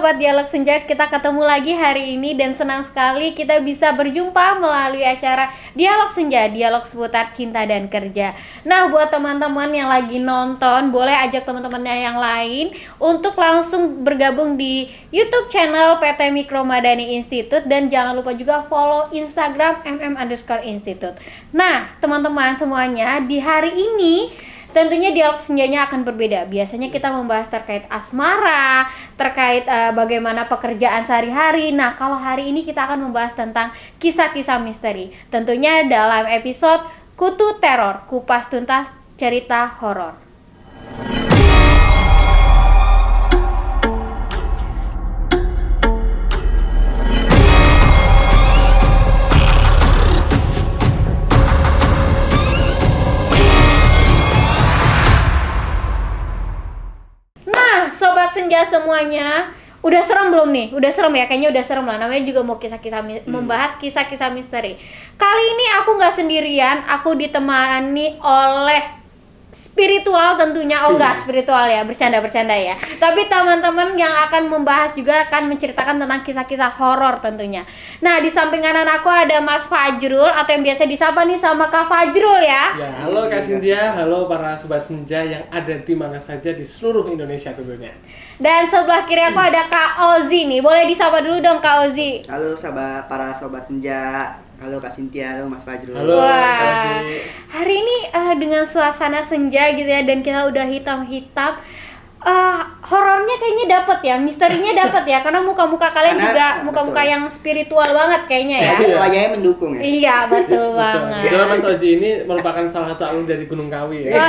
Sobat Dialog Senja, kita ketemu lagi hari ini dan senang sekali kita bisa berjumpa melalui acara Dialog Senja, dialog seputar cinta dan kerja. Nah, buat teman-teman yang lagi nonton, boleh ajak teman-temannya yang lain untuk langsung bergabung di YouTube channel PT Mikro Madani Institute dan jangan lupa juga follow Instagram mm_institute. Nah, teman-teman semuanya, di hari ini tentunya dialog senjanya akan berbeda. Biasanya kita membahas terkait asmara, terkait bagaimana pekerjaan sehari-hari. Nah, kalau hari ini kita akan membahas tentang kisah-kisah misteri. Tentunya dalam episode Kutu Teror, kupas tuntas cerita horor. Sobat Senja semuanya, udah serem belum nih? Udah serem ya? Kayaknya udah serem lah. Namanya juga mau kisah-kisah membahas kisah-kisah misteri. Kali ini aku nggak sendirian, aku ditemani oleh spiritual tentunya. Oh enggak spiritual ya, bercanda-bercanda ya. Tapi teman-teman yang akan membahas juga akan menceritakan tentang kisah-kisah horor tentunya. Nah, di samping kanan aku ada Mas Fajrul atau yang biasa disapa nih sama Kak Fajrul ya. Ya, halo Kak Cynthia, halo para sobat senja yang ada di mana saja di seluruh Indonesia tentunya. Dan sebelah kiri aku ada Kak Ozi nih. Boleh disapa dulu dong Kak Ozi. Halo para sobat senja. Halo Kak Cynthia, halo Mas Fajrul. Halo Kak Ozi. Hari ini dengan suasana senja gitu ya, dan kita udah hitam-hitam. Horornya kayaknya dapet ya, misterinya dapet ya, karena muka-muka kalian juga muka-muka yang spiritual banget kayaknya ya. Jadi wajahnya mendukung ya. Iya betul banget. Jadi Mas Oji ini merupakan salah satu alumni dari Gunung Kawi ya.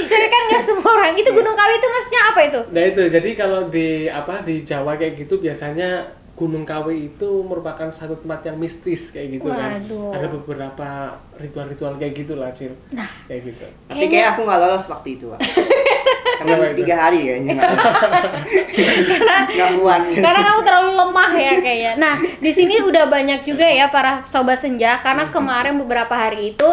Tapi kan nggak semua orang. Itu Gunung Kawi itu maksudnya apa itu? Nah itu, jadi kalau di Jawa kayak gitu biasanya Gunung Kawi itu merupakan satu tempat yang mistis kayak gitu. Waduh. Kan. Ada beberapa ritual-ritual kayak gitulah, Cil. Nah, kayak gitu. Tapi kayak aku nggak lolos waktu itu, Pak. Karena 3 hari kayaknya nggak kuat. Karena kamu terlalu lemah ya kayaknya. Nah, di sini udah banyak juga ya para sobat senja, karena kemarin beberapa hari itu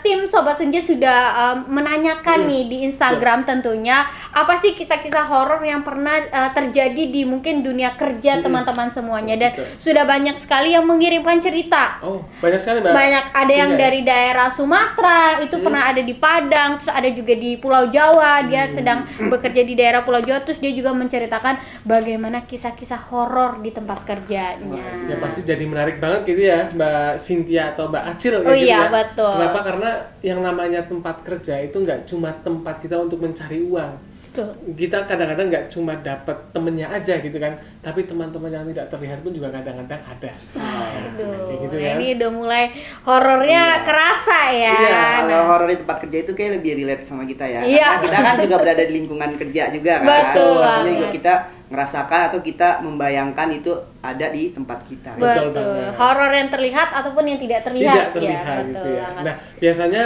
tim sobat senja sudah menanyakan nih di Instagram tentunya apa sih kisah-kisah horor yang pernah terjadi di mungkin dunia kerja teman-teman semuanya, dan sudah banyak sekali yang mengirimkan cerita. Oh, banyak sekali Mbak. Banyak, ada yang dari daerah Sumatera, itu pernah ada di Padang, terus ada juga di Pulau Jawa, dia sedang bekerja di daerah Pulau Jawa, terus dia juga menceritakan bagaimana kisah-kisah horor di tempat kerjanya. Ya pasti jadi menarik banget gitu ya Mbak Cynthia atau Mbak Acil Oh gitu iya, ya. betul. Kenapa? Karena yang namanya tempat kerja itu nggak cuma tempat kita untuk mencari uang. Betul. Kita kadang-kadang nggak cuma dapat temennya aja gitu kan, tapi teman-teman yang tidak terlihat pun juga kadang-kadang ada. Aduh, Kayak gitu ya. ini udah mulai horornya kerasa ya. Iya, kalau Nah, horor di tempat kerja itu kayak lebih relate sama kita ya. Iya. Karena kita kan juga berada di lingkungan kerja juga kan. Betul Artinya banget. juga kita ngerasakan atau kita membayangkan itu ada di tempat kita. Betul betul. banget. Horor yang terlihat ataupun yang tidak terlihat. Tidak terlihat ya, gitu betul ya. banget. Nah, biasanya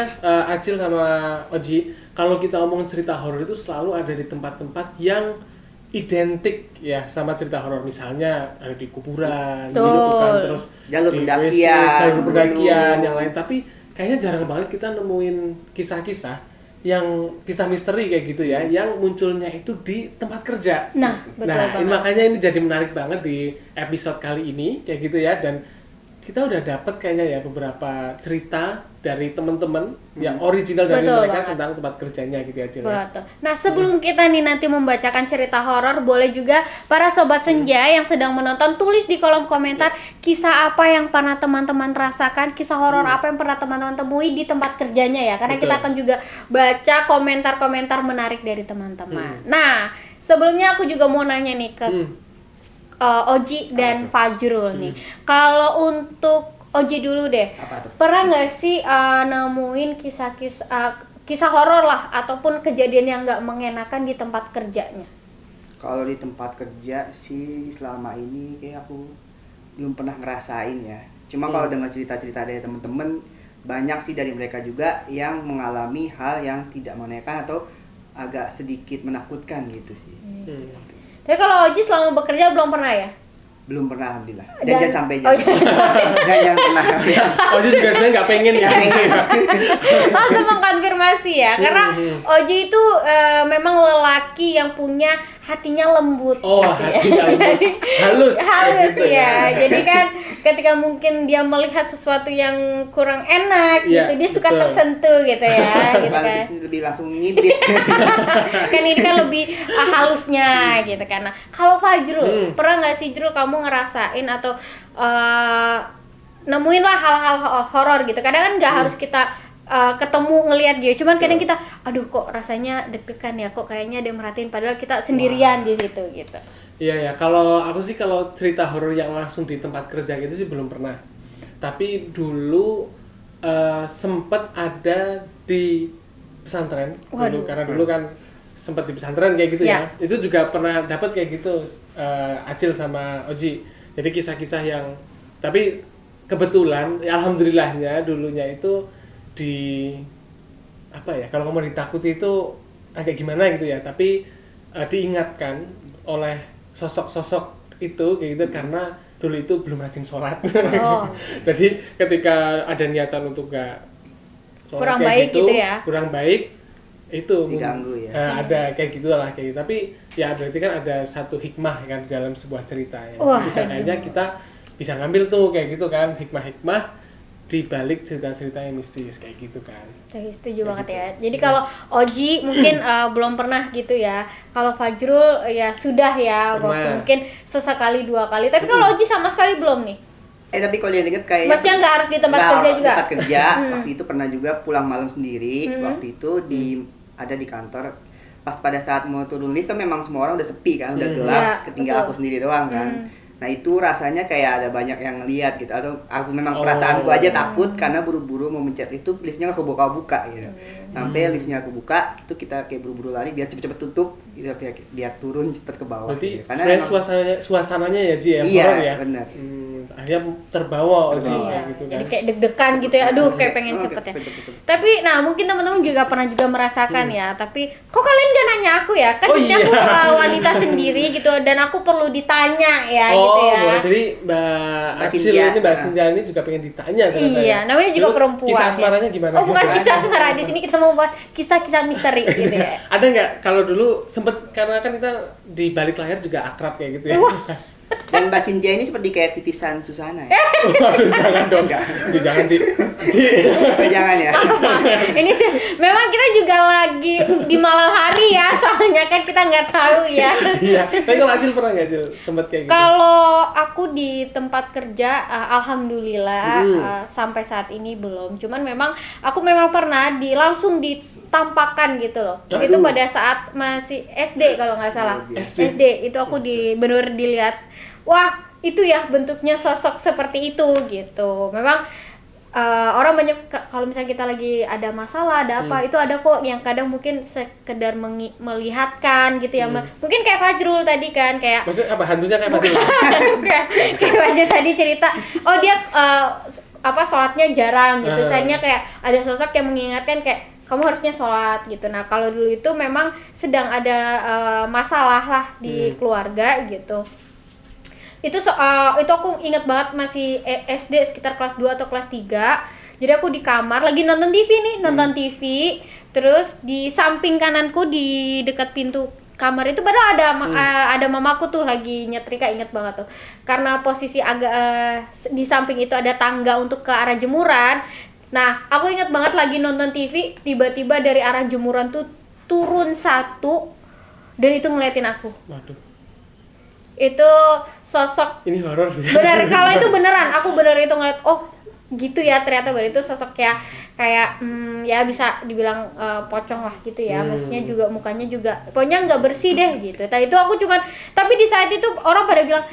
Acil sama Oji, kalau kita ngomong cerita horor itu selalu ada di tempat-tempat yang identik ya sama cerita horor. Misalnya ada di kuburan, Betul. gitu kan, terus Jalur di pendakian, WC, jalur pendakian, gunung. yang lain. Tapi kayaknya jarang banget kita nemuin kisah-kisah yang kisah misteri kayak gitu ya, yang munculnya itu di tempat kerja. Nah, betul banget. Makanya ini jadi menarik banget di episode kali ini kayak gitu ya, dan kita udah dapat kayaknya ya beberapa cerita dari teman-teman yang original dari Betul mereka banget. tentang tempat kerjanya gitu ya, Cil. Betul. Nah, sebelum kita nih nanti membacakan cerita horor, boleh juga para sobat senja yang sedang menonton tulis di kolom komentar kisah apa yang pernah teman-teman rasakan, kisah horor apa yang pernah teman-teman temui di tempat kerjanya ya. Karena kita Betul. akan juga baca komentar-komentar menarik dari teman-teman. Nah, sebelumnya aku juga mau nanya nih ke Oji dan Fajrul nih. Kalau untuk Oji dulu deh. Apa tuh? Pernah nggak sih nemuin kisah horor lah ataupun kejadian yang nggak mengenakan di tempat kerjanya? Kalau di tempat kerja sih selama ini kayak aku belum pernah ngerasain ya. Cuma kalau dengar cerita-cerita dari temen-temen, banyak sih dari mereka juga yang mengalami hal yang tidak mengenakan atau agak sedikit menakutkan gitu sih. Tapi kalau Oji selama bekerja belum pernah ya? Belum pernah alhamdulillah. Dan- Dan jangan sampai Oh, jangan sampai. Dan jangan pernah. Oji juga sebenarnya nggak pengen ya. Langsung mengkonfirmasi ya, karena Oji itu memang lelaki yang punya hatinya lembut Oh, gitu ya. hatinya lembut. Halus. Halus gitu ya. Jadi kan ketika mungkin dia melihat sesuatu yang kurang enak Iya, gitu, dia suka betul. tersentuh gitu ya, gitu Bukan kan. lebih langsung ngibrit. Kan ini kan lebih halusnya gitu kan. Nah, kalau Fajrul, pernah nggak sih Jrul kamu ngerasain atau nemuin lah hal-hal horor gitu? Kadang kan nggak harus kita ketemu ngelihat dia, cuman kadang kita, aduh kok rasanya deg-degan ya, kok kayaknya dia merhatiin padahal kita sendirian di situ gitu. Iya ya, kalau aku sih kalau cerita horor yang langsung di tempat kerja gitu sih belum pernah. Tapi dulu sempet ada di pesantren dulu, karena dulu kan sempet di pesantren kayak gitu ya. Itu juga pernah dapat kayak gitu Acil sama Oji. Jadi kisah-kisah yang, tapi kebetulan alhamdulillahnya dulunya itu di apa ya, kalau kamu ditakuti itu agak gimana gitu ya, tapi diingatkan oleh sosok-sosok itu kayak gitu karena dulu itu belum rajin sholat. Jadi ketika ada niatan untuk gak sholat Kurang kayak baik gitu ya. kurang baik itu Diganggu ya. ada kayak gitulah kayak gitu. Tapi ya berarti kan ada satu hikmah kan dalam sebuah cerita ya. Wah, Jadi kayaknya kita bisa ngambil tuh kayak gitu kan, hikmah-hikmah di balik cerita-cerita yang mistis kayak gitu kan. Saya setuju banget gitu. ya. Jadi kalau Oji mungkin belum pernah gitu ya. Kalau Fajrul ya sudah ya, Pernah. mungkin sesekali 2 kali. Tapi kalau Oji sama sekali belum nih. Tapi kalau yang inget kayak Maksudnya nggak harus di tempat nggak kerja juga? Tempat kerja. Waktu itu pernah juga pulang malam sendiri. Waktu itu ada di kantor. Pas pada saat mau turun lift kan memang semua orang udah sepi kan, udah gelap. Ya, Ketinggal betul. aku sendiri doang kan. Nah itu rasanya kayak ada banyak yang ngeliat gitu. Atau aku memang perasaanku aja takut karena buru-buru mau mencet itu liftnya aku buka-buka gitu. Sampai liftnya aku buka, itu kita kayak buru-buru lari biar cepet-cepet tutup gitu, biar turun cepet ke bawah. Berarti gitu. Karena sebenarnya suasananya ya Ji ya, iya, horor ya. benar. Akhirnya terbawa Oji Terbawa. kayak gitu kan. Jadi kayak deg-degan gitu ya. Aduh, kayak pengen cepet ya. Tapi nah mungkin teman-teman juga pernah juga merasakan ya. Tapi kok kalian gak nanya aku ya? Kan Oh, di sini iya. aku wanita sendiri gitu dan aku perlu ditanya ya gitu ya. Boleh. Jadi Mbak Mbak Acil Cynthia. ini, Mbak Cynthia ini juga pengen ditanya ternyata Iya, ya. namanya juga Dulu perempuan. Kisah ya. asmaranya gimana? Oh, bukan kisah asmara. Di sini kita mau buat kisah-kisah misteri gitu ya. Ada nggak kalau dulu sempet, karena kan kita di balik layar juga akrab kayak gitu ya. Dan Mbak Cynthia ini seperti kayak titisan Susana ya. Waduh, jangan dong. Ji, jangan Ji. Jangan ya. Ini sih memang kita juga lagi di malam hari ya, soalnya kan kita nggak tahu ya. Iya. Tapi kalau Acil pernah nggak Acil sempet kayak gitu? Kalau aku di tempat kerja, alhamdulillah sampai saat ini belum. Cuman memang aku memang pernah langsung ditampakkan gitu loh. Aduh. Itu pada saat masih SD kalau nggak salah. SD. SD itu aku bener dilihat, wah itu ya bentuknya sosok seperti itu gitu. Memang orang banyak kalau misalnya kita lagi ada masalah, ada apa, itu ada kok yang kadang mungkin sekedar melihatkan gitu ya. Mungkin kayak Fajrul tadi kan, kayak Maksudnya apa, hantunya kayak Acil? kayak Fajrul tadi cerita, oh dia sholatnya jarang gitu. Sayangnya kayak ada sosok yang mengingatkan kayak kamu harusnya sholat gitu. Nah kalau dulu itu memang sedang ada masalah lah di keluarga gitu. Itu aku inget banget masih SD sekitar kelas 2 atau kelas 3. Jadi aku di kamar lagi nonton TV nih, nonton TV. Terus di samping kananku di dekat pintu kamar itu padahal ada mamaku tuh lagi nyetrika, inget banget tuh. Karena posisi agak di samping itu ada tangga untuk ke arah jemuran. Nah, aku inget banget lagi nonton TV, tiba-tiba dari arah jemuran tuh turun satu dan itu ngeliatin aku. Waduh. Itu sosok Ini horor sih. bener, kalau itu beneran aku bener itu ngeliat, oh gitu ya ternyata baru itu sosok kayak ya bisa dibilang pocong lah gitu ya. Maksudnya juga mukanya juga pokoknya nggak bersih deh gitu. Nah itu aku cuman, tapi di saat itu orang pada bilang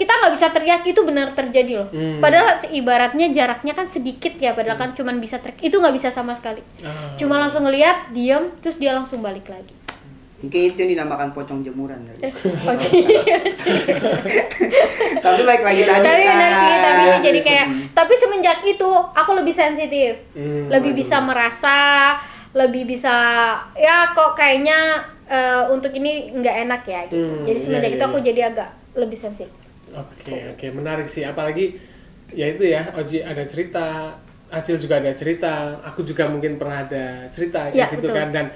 kita nggak bisa teriak, itu benar terjadi loh. Padahal ibaratnya jaraknya kan sedikit ya, padahal kan cuman bisa teriak, itu nggak bisa sama sekali. Cuma langsung ngeliat, diam, terus dia langsung balik lagi. Mungkin itu yang dinamakan pocong jemuran kali. Tapi Tapi baik lagi tadi. benar sih, tapi itu jadi kayak, tapi semenjak itu aku lebih sensitif, lebih bisa merasa, lebih bisa ya kok kayaknya untuk ini nggak enak ya gitu. Jadi semenjak itu aku jadi agak lebih sensitif. Oke, menarik sih. Apalagi ya itu ya, Oji ada cerita, Acil juga ada cerita, aku juga mungkin pernah ada cerita Ya, gitu betul. kan. Dan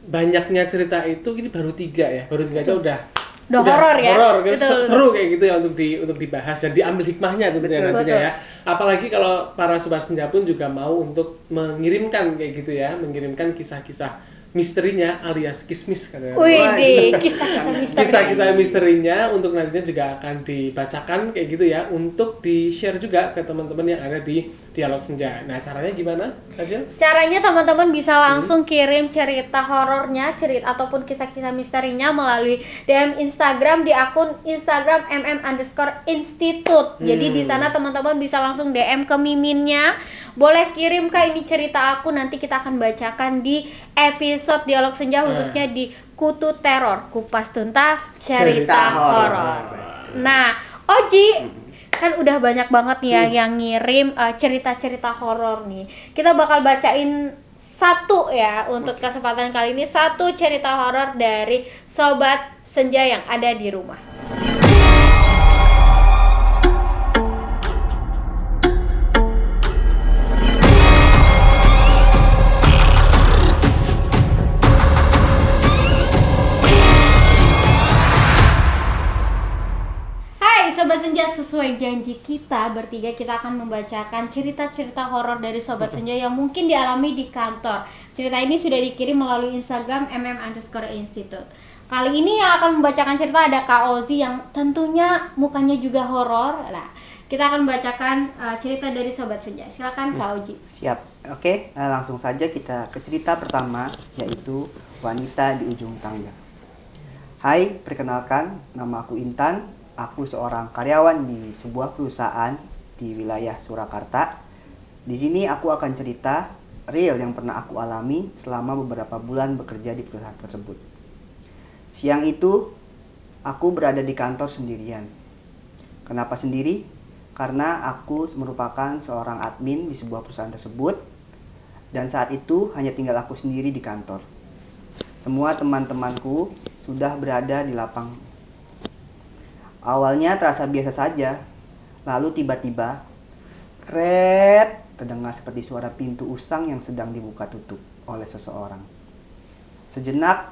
banyaknya cerita itu ini baru 3 ya, baru 3 aja udah Udah horor ya. Horor, Betul. seru kayak gitu ya untuk dibahas dan diambil hikmahnya tentunya Betul. nantinya ya. Apalagi kalau para sobat senja pun juga mau untuk mengirimkan kayak gitu ya, mengirimkan kisah-kisah misterinya alias kismis katanya. Wih, kisah-kisah misteri. Kisah-kisah misterinya untuk nantinya juga akan dibacakan kayak gitu ya, untuk di-share juga ke teman-teman yang ada di Dialog Senja. Nah, caranya gimana, Acil? Caranya teman-teman bisa langsung kirim cerita horornya, cerita ataupun kisah-kisah misterinya melalui DM Instagram di akun Instagram mm_institute. Jadi di sana teman-teman bisa langsung DM ke miminnya. Boleh kirim Kak, ini cerita aku, nanti kita akan bacakan di episode Dialog Senja, khususnya di Kutu Teror, kupas tuntas cerita horor. Nah, Oji, kan udah banyak banget nih ya yang ngirim cerita-cerita horor nih. Kita bakal bacain satu ya untuk kesempatan kali ini, satu cerita horor dari Sobat Senja yang ada di rumah. Sobat Senja, sesuai janji kita bertiga, kita akan membacakan cerita-cerita horor dari Sobat Senja yang mungkin dialami di kantor. Cerita ini sudah dikirim melalui Instagram mm_institute. Kali ini yang akan membacakan cerita ada Kak Ozi yang tentunya mukanya juga horor. Nah, kita akan membacakan cerita dari Sobat Senja. Silakan Kak Ozi. Siap. Oke, langsung saja kita ke cerita pertama, yaitu wanita di ujung tangga. Hai, perkenalkan, nama aku Intan. Aku seorang karyawan di sebuah perusahaan di wilayah Surakarta. Di sini aku akan cerita real yang pernah aku alami selama beberapa bulan bekerja di perusahaan tersebut. Siang itu, aku berada di kantor sendirian. Kenapa sendiri? Karena aku merupakan seorang admin di sebuah perusahaan tersebut, dan saat itu hanya tinggal aku sendiri di kantor. Semua teman-temanku sudah berada di lapang. Awalnya terasa biasa saja, lalu tiba-tiba, kret, terdengar seperti suara pintu usang yang sedang dibuka tutup oleh seseorang. Sejenak,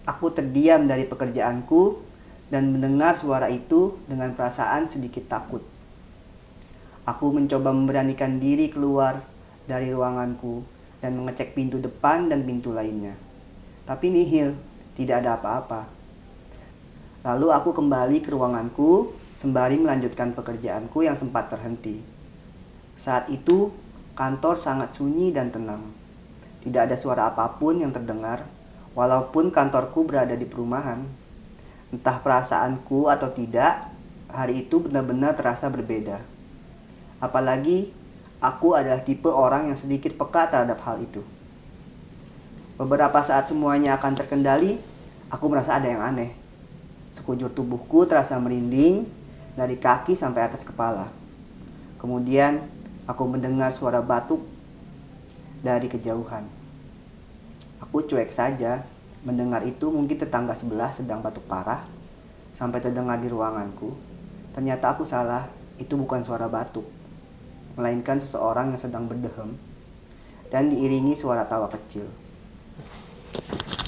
aku terdiam dari pekerjaanku dan mendengar suara itu dengan perasaan sedikit takut. Aku mencoba memberanikan diri keluar dari ruanganku dan mengecek pintu depan dan pintu lainnya. Tapi nihil, tidak ada apa-apa. Lalu aku kembali ke ruanganku sembari melanjutkan pekerjaanku yang sempat terhenti. Saat itu, kantor sangat sunyi dan tenang. Tidak ada suara apapun yang terdengar, walaupun kantorku berada di perumahan. Entah perasaanku atau tidak, hari itu benar-benar terasa berbeda. Apalagi, aku adalah tipe orang yang sedikit peka terhadap hal itu. Beberapa saat semuanya akan terkendali, aku merasa ada yang aneh. Sekujur tubuhku terasa merinding dari kaki sampai atas kepala. Kemudian aku mendengar suara batuk dari kejauhan. Aku cuek saja mendengar itu, mungkin tetangga sebelah sedang batuk parah sampai terdengar di ruanganku. Ternyata aku salah, itu bukan suara batuk, melainkan seseorang yang sedang berdehem dan diiringi suara tawa kecil.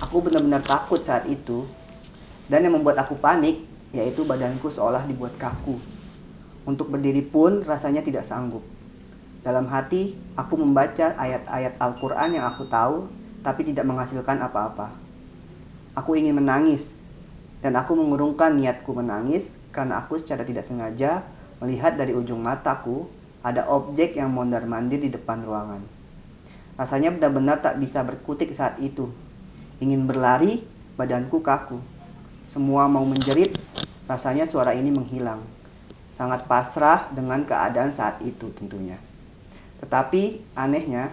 Aku benar-benar takut saat itu. Dan yang membuat aku panik, yaitu badanku seolah dibuat kaku. Untuk berdiri pun rasanya tidak sanggup. Dalam hati, aku membaca ayat-ayat Al-Quran yang aku tahu, tapi tidak menghasilkan apa-apa. Aku ingin menangis, dan aku mengurungkan niatku menangis, karena aku secara tidak sengaja melihat dari ujung mataku, ada objek yang mondar-mandir di depan ruangan. Rasanya benar-benar tak bisa berkutik saat itu. Ingin berlari, badanku kaku. Semua mau menjerit, rasanya suara ini menghilang. Sangat pasrah dengan keadaan saat itu tentunya. Tetapi anehnya,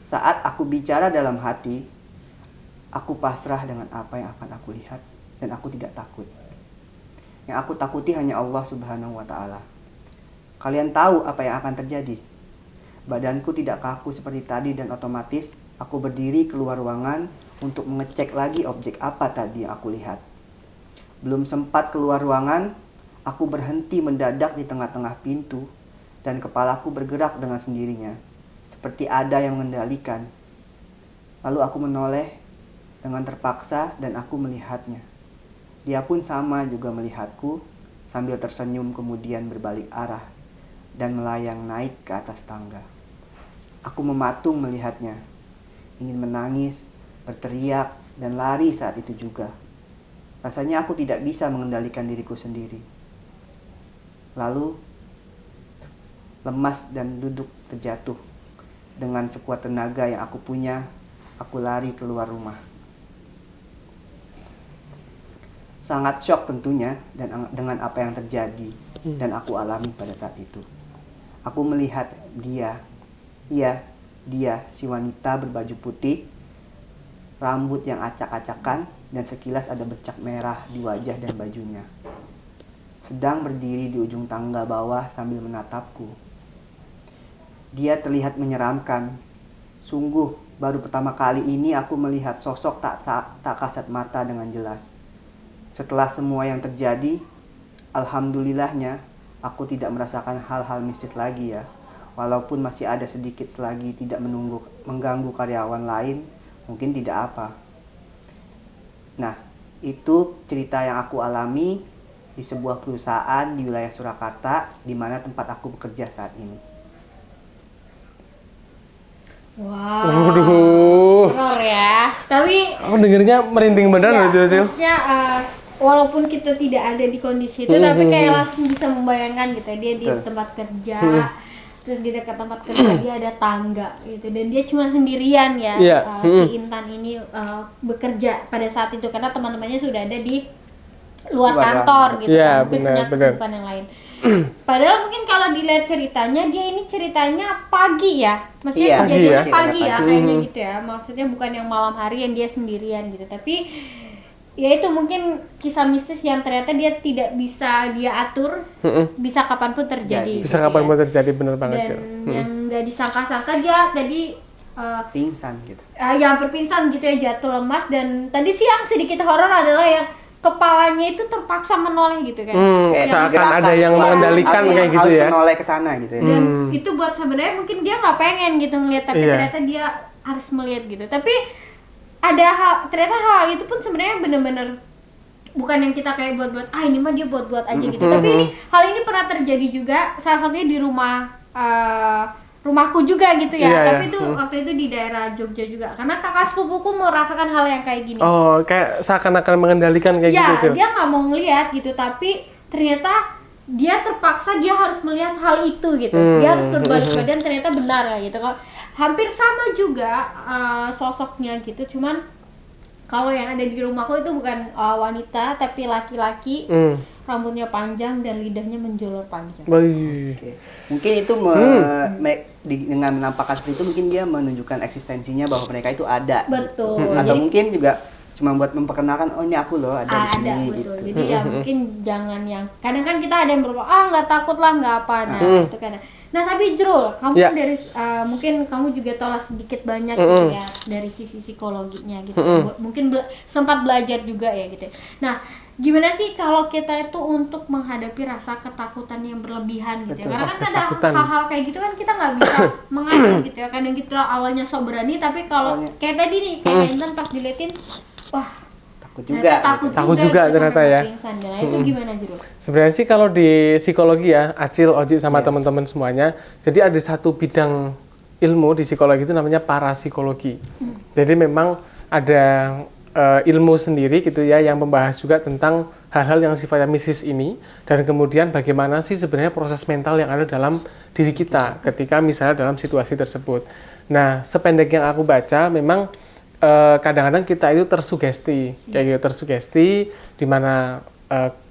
saat aku bicara dalam hati, aku pasrah dengan apa yang akan aku lihat dan aku tidak takut. Yang aku takuti hanya Allah Subhanahu wa Ta'ala. Kalian tahu apa yang akan terjadi? Badanku tidak kaku seperti tadi dan otomatis aku berdiri keluar ruangan untuk mengecek lagi objek apa tadi yang aku lihat. Belum sempat keluar ruangan, aku berhenti mendadak di tengah-tengah pintu dan kepalaku bergerak dengan sendirinya, seperti ada yang mengendalikan. Lalu aku menoleh dengan terpaksa dan aku melihatnya. Dia pun sama juga melihatku sambil tersenyum kemudian berbalik arah dan melayang naik ke atas tangga. Aku mematung melihatnya, ingin menangis, berteriak, dan lari saat itu juga. Rasanya aku tidak bisa mengendalikan diriku sendiri. Lalu, lemas dan duduk terjatuh. Dengan sekuat tenaga yang aku punya, aku lari keluar rumah. Sangat syok tentunya dengan apa yang terjadi dan aku alami pada saat itu. Aku melihat dia, si wanita berbaju putih, rambut yang acak-acakan, dan sekilas ada bercak merah di wajah dan bajunya. Sedang berdiri di ujung tangga bawah sambil menatapku. Dia terlihat menyeramkan. Sungguh, baru pertama kali ini aku melihat sosok tak kasat mata dengan jelas. Setelah semua yang terjadi, alhamdulillahnya, aku tidak merasakan hal-hal mistis lagi ya. Walaupun masih ada sedikit selagi tidak mengganggu karyawan lain, mungkin tidak apa. Nah, itu cerita yang aku alami di sebuah perusahaan di wilayah Surakarta, di mana tempat aku bekerja saat ini. Wow. Waduh. Horor ya. Tapi Aku dengernya merinding bener ya, loh, Cil. maksudnya walaupun kita tidak ada di kondisi itu, tapi kayak langsung bisa membayangkan gitu ya, dia di tempat kerja, terus di dekat tempat kerja dia ada tangga gitu, dan dia cuma sendirian ya. Si Intan ini bekerja pada saat itu karena teman-temannya sudah ada di luar kantor gitu, Iya, mungkin punya kesibukan yang lain. Padahal mungkin kalau dilihat ceritanya, dia ini ceritanya pagi ya, maksudnya kejadiannya pagi ya, kayaknya gitu ya, maksudnya bukan yang malam hari yang dia sendirian gitu. Tapi ya itu mungkin kisah mistis yang ternyata dia tidak bisa dia atur, bisa kapanpun terjadi. Bisa kapanpun terjadi, bener banget sih. Dan yang nggak disangka-sangka dia tadi pingsan gitu. Ya hampir pingsan gitu ya, jatuh lemas. Dan tadi siang sedikit horor adalah yang kepalanya itu terpaksa menoleh gitu kan. Seakan ada yang mengendalikan kayak gitu harus ya. menoleh ke sana gitu ya. Dan itu buat sebenarnya mungkin dia nggak pengen gitu ngeliat, tapi ternyata dia harus melihat gitu. Tapi ada ternyata hal itu pun sebenarnya benar-benar bukan yang kita kayak buat-buat, ini mah dia buat-buat aja gitu. Tapi hal ini pernah terjadi juga, salah satunya di rumahku juga gitu ya. Tapi itu waktu itu di daerah Jogja juga, karena kakak sepupuku merasakan hal yang kayak gini. Oh, kayak seakan-akan mengendalikan kayak gitu, Cil. Dia nggak mau ngelihat gitu, tapi ternyata dia terpaksa, dia harus melihat hal itu gitu. Dia harus berbalik badan, ternyata benar gitu. Hampir sama juga sosoknya gitu, cuman kalau yang ada di rumahku itu bukan wanita tapi laki-laki, rambutnya panjang dan lidahnya menjolor panjang. Oke. Mungkin itu dengan menampakkan seperti itu, mungkin dia menunjukkan eksistensinya bahwa mereka itu ada. Betul. Gitu. Atau mungkin juga cuma buat memperkenalkan, oh ini aku loh ada di sini. Betul. Gitu. Jadi ya mungkin jangan yang kadang kan kita ada yang berpikir nggak takut lah, nggak apa, gitu kan. Nah tapi Jrul, kamu kan dari mungkin kamu juga tahu lah sedikit banyak gitu ya dari sisi psikologinya gitu. Mungkin sempat belajar juga ya gitu. Nah, gimana sih kalau kita itu untuk menghadapi rasa ketakutan yang berlebihan gitu ya? Karena kan ada hal-hal kayak gitu kan kita nggak bisa mengatur gitu ya. Kadang kita awalnya so berani, tapi kalau kayak tadi nih, kayak Intan pas diliatin, wah takut juga ternyata ya. Nah, itu gimana Jrul? Sebenarnya sih kalau di psikologi ya, Acil, Oji sama teman-teman semuanya, jadi ada satu bidang ilmu di psikologi itu namanya parapsikologi. Jadi memang ada ilmu sendiri gitu ya yang membahas juga tentang hal-hal yang sifatnya mistis ini, dan kemudian bagaimana sih sebenarnya proses mental yang ada dalam diri kita ketika misalnya dalam situasi tersebut. Nah, sependek yang aku baca memang kadang-kadang kita itu tersugesti, kayak gitu, tersugesti di mana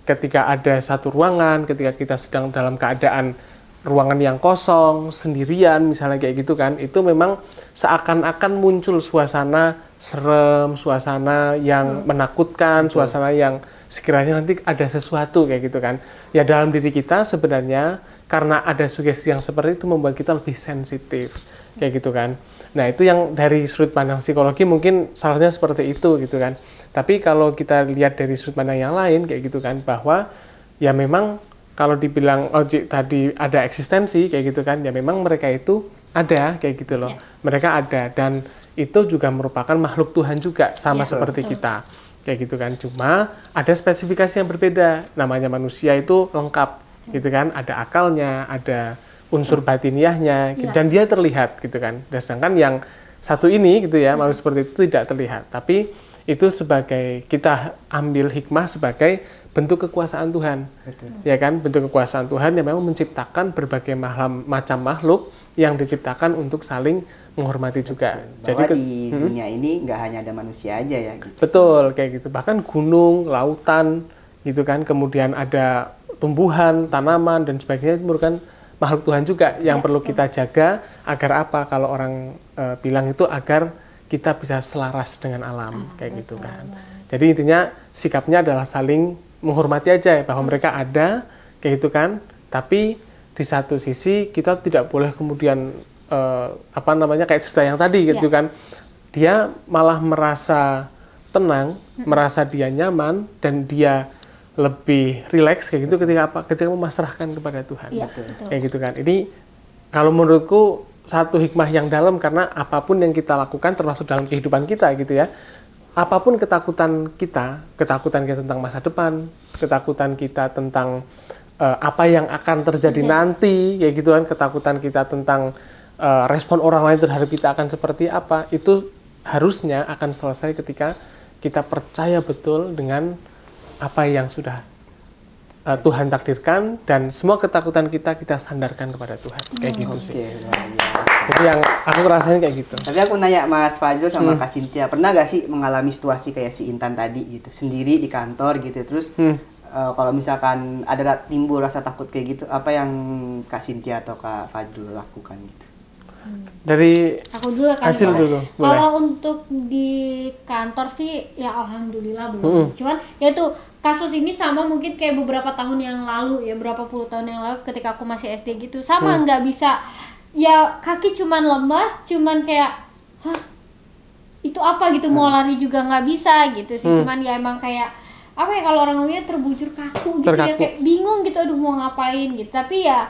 ketika ada satu ruangan, ketika kita sedang dalam keadaan ruangan yang kosong, sendirian misalnya kayak gitu kan, itu memang seakan-akan muncul suasana serem, suasana yang menakutkan, suasana yang sekiranya nanti ada sesuatu kayak gitu kan. Ya dalam diri kita sebenarnya karena ada sugesti yang seperti itu membuat kita lebih sensitif kayak gitu kan. Nah itu yang dari sudut pandang psikologi mungkin salahnya seperti itu gitu kan. Tapi kalau kita lihat dari sudut pandang yang lain kayak gitu kan, bahwa ya memang kalau dibilang Oji tadi ada eksistensi kayak gitu kan, ya memang mereka itu ada kayak gitu loh. Mereka ada, dan itu juga merupakan makhluk Tuhan juga sama seperti kita. kayak gitu kan. Cuma ada spesifikasi yang berbeda. Namanya manusia itu lengkap, gitu kan. Ada akalnya, ada unsur batiniahnya, gitu. Dan dia terlihat, gitu kan. Dan sedangkan yang satu ini, gitu ya, manusia seperti itu tidak terlihat. Tapi itu sebagai kita ambil hikmah sebagai bentuk kekuasaan Tuhan, ya kan, bentuk kekuasaan Tuhan yang memang menciptakan berbagai macam makhluk yang diciptakan untuk saling menghormati juga. Bahwa jadi di dunia ini nggak hanya ada manusia aja ya. Gitu. Betul, kayak gitu. Bahkan gunung, lautan, gitu kan, kemudian ada tumbuhan, tanaman dan sebagainya itu merupakan makhluk Tuhan juga yang perlu kita jaga agar apa? Kalau orang bilang itu agar kita bisa selaras dengan alam, kayak gitu kan. Jadi intinya sikapnya adalah saling menghormati aja ya, bahwa mereka ada, kayak gitu kan. Tapi di satu sisi kita tidak boleh kemudian kayak cerita yang tadi gitu kan. Dia malah merasa tenang, merasa dia nyaman dan dia lebih rileks kayak gitu ketika memasrahkan kepada Tuhan. Kayak gitu kan. Ini kalau menurutku satu hikmah yang dalam, karena apapun yang kita lakukan termasuk dalam kehidupan kita gitu ya. Apapun ketakutan kita tentang masa depan, ketakutan kita tentang apa yang akan terjadi nanti, ya gitu kan, ketakutan kita tentang respon orang lain terhadap kita akan seperti apa, itu harusnya akan selesai ketika kita percaya betul dengan apa yang sudah Tuhan takdirkan, dan semua ketakutan kita sandarkan kepada Tuhan, kayak gitu sih. Jadi yang aku rasain kayak gitu. Tapi aku nanya Mas Fajrul sama Kak Cynthia, pernah gak sih mengalami situasi kayak si Intan tadi gitu, sendiri di kantor gitu, terus kalau misalkan ada timbul rasa takut kayak gitu, apa yang Kak Cynthia atau Kak Fajrul lakukan gitu? Dari aku dulu kali Acil dulu. Kalau untuk di kantor sih ya alhamdulillah belum. Cuman ya itu kasus ini sama mungkin kayak beberapa tahun yang lalu ya, berapa puluh tahun yang lalu ketika aku masih SD gitu. Sama nggak bisa, ya kaki cuman lemas, cuman kayak hah itu apa gitu, mau lari juga nggak bisa gitu sih. Cuman ya emang kayak apa ya, kalau orang ngomongnya terbujur kaku gitu ya, kayak bingung gitu, aduh mau ngapain gitu. Tapi ya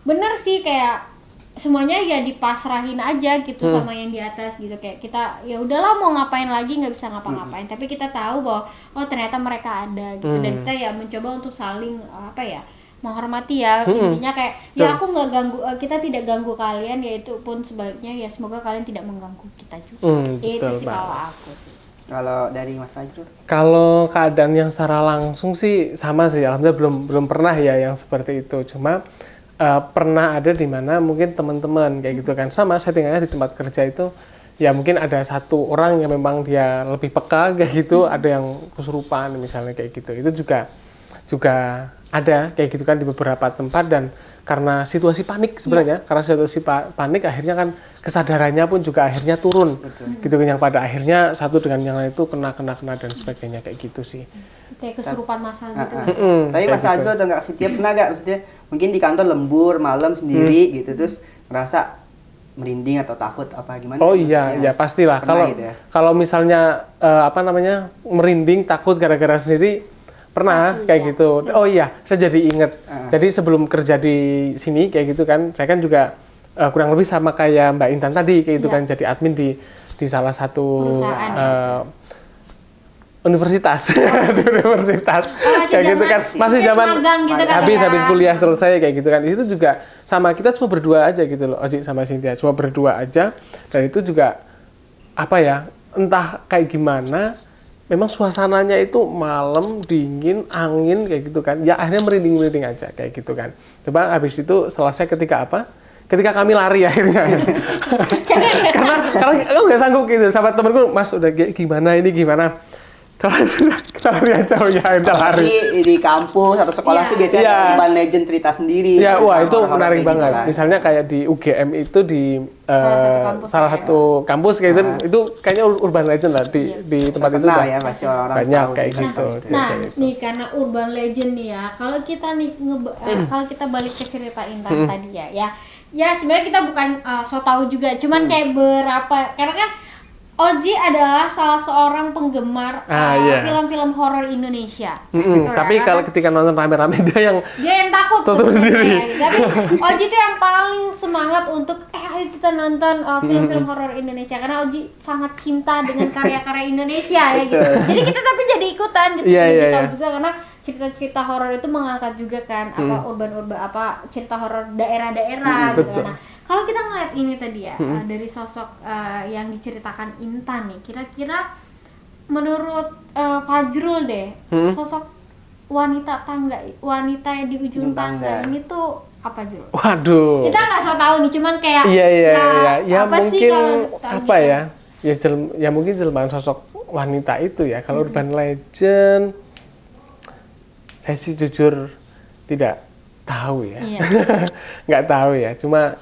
bener sih, kayak semuanya ya dipasrahin aja gitu sama yang di atas gitu. Kayak kita ya udahlah mau ngapain lagi, nggak bisa ngapa-ngapain, tapi kita tahu bahwa oh ternyata mereka ada gitu. Dan kita ya mencoba untuk saling menghormati ya. Intinya kayak ya aku nggak ganggu, kita tidak ganggu kalian, yaitu pun sebaliknya ya semoga kalian tidak mengganggu kita juga. Itu sih kalau aku sih. Kalau dari Mas Fajrul? Kalau keadaan yang secara langsung sih sama sih, alhamdulillah belum pernah ya yang seperti itu. Cuma pernah ada di mana mungkin teman-teman kayak gitu kan, sama settingannya di tempat kerja itu ya mungkin ada satu orang yang memang dia lebih peka kayak gitu, ada yang kesurupan misalnya kayak gitu. Itu juga ada kayak gitu kan di beberapa tempat, dan karena situasi panik sebenarnya, karena situasi panik akhirnya kan kesadarannya pun juga akhirnya turun. Gitu kan, yang pada akhirnya satu dengan yang lain itu kena dan sebagainya kayak gitu sih. Kayak kesurupan masal gitu. Tapi Mas Fajrul atau Kak Cynthia pernah gak, maksudnya mungkin di kantor lembur malam sendiri gitu, terus ngerasa merinding atau takut apa gimana? Oh iya, ya pastilah. Kalau misalnya merinding, takut gara-gara sendiri, pernah kayak gitu. Oh iya, saya jadi inget. Jadi sebelum kerja di sini kayak gitu kan, saya kan juga kurang lebih sama kayak Mbak Intan tadi kayak gitu kan, jadi admin di salah satu universitas. Kayak gitu kan, masih zaman gitu kan, habis kuliah selesai kayak gitu kan. Itu juga sama, kita cuma berdua aja gitu loh, Oji sama Cynthia, cuma berdua aja. Dan itu juga apa ya, entah kayak gimana, memang suasananya itu malam, dingin, angin kayak gitu kan. Ya akhirnya merinding aja kayak gitu kan. Coba habis itu selesai ketika apa? Ketika kami lari akhirnya. karena aku nggak sanggup gitu. Sahabat temanku, Mas udah gimana ini gimana? Kita lari aja, ya kita lari. Di kampus atau sekolah tuh biasanya ada urban legend cerita sendiri. Ya, wah itu menarik banget. Gitu. Misalnya kayak di UGM itu di salah satu kampus kayak itu kayaknya urban legend lah di tempat itu. Ya, pasti orang banyak kayak gitu. Nah, nih karena urban legend nih ya. Kalau kita nih kalau kita balik ke cerita Intan tadi ya sebenarnya kita bukan so tahu juga, cuman kayak berapa, karena kan Oji adalah salah seorang penggemar iya. film-film horor Indonesia. Tapi kalau ketika nonton rame-rame dia yang takut tutup sendiri. Tapi Oji itu yang paling semangat untuk ayo kita nonton film-film horor Indonesia karena Oji sangat cinta dengan karya-karya Indonesia ya gitu. Jadi kita tapi jadi ikutan gitu. Jadi tahu juga karena cerita-cerita horor itu mengangkat juga kan urban cerita horor daerah-daerah gitu. Nah, kalau kita ngeliat ini tadi ya dari sosok yang diceritakan Intan nih, kira-kira menurut Fajrul deh, sosok wanita yang di ujung tangga ini tuh apa Jul? Waduh. Kita nggak so tahu nih, cuman kayak ya apa mungkin sih kalau apa ya? Ya mungkin jelmaan sosok wanita itu ya. Kalau urban legend, saya sih jujur tidak tahu ya. Nggak tahu ya. Cuma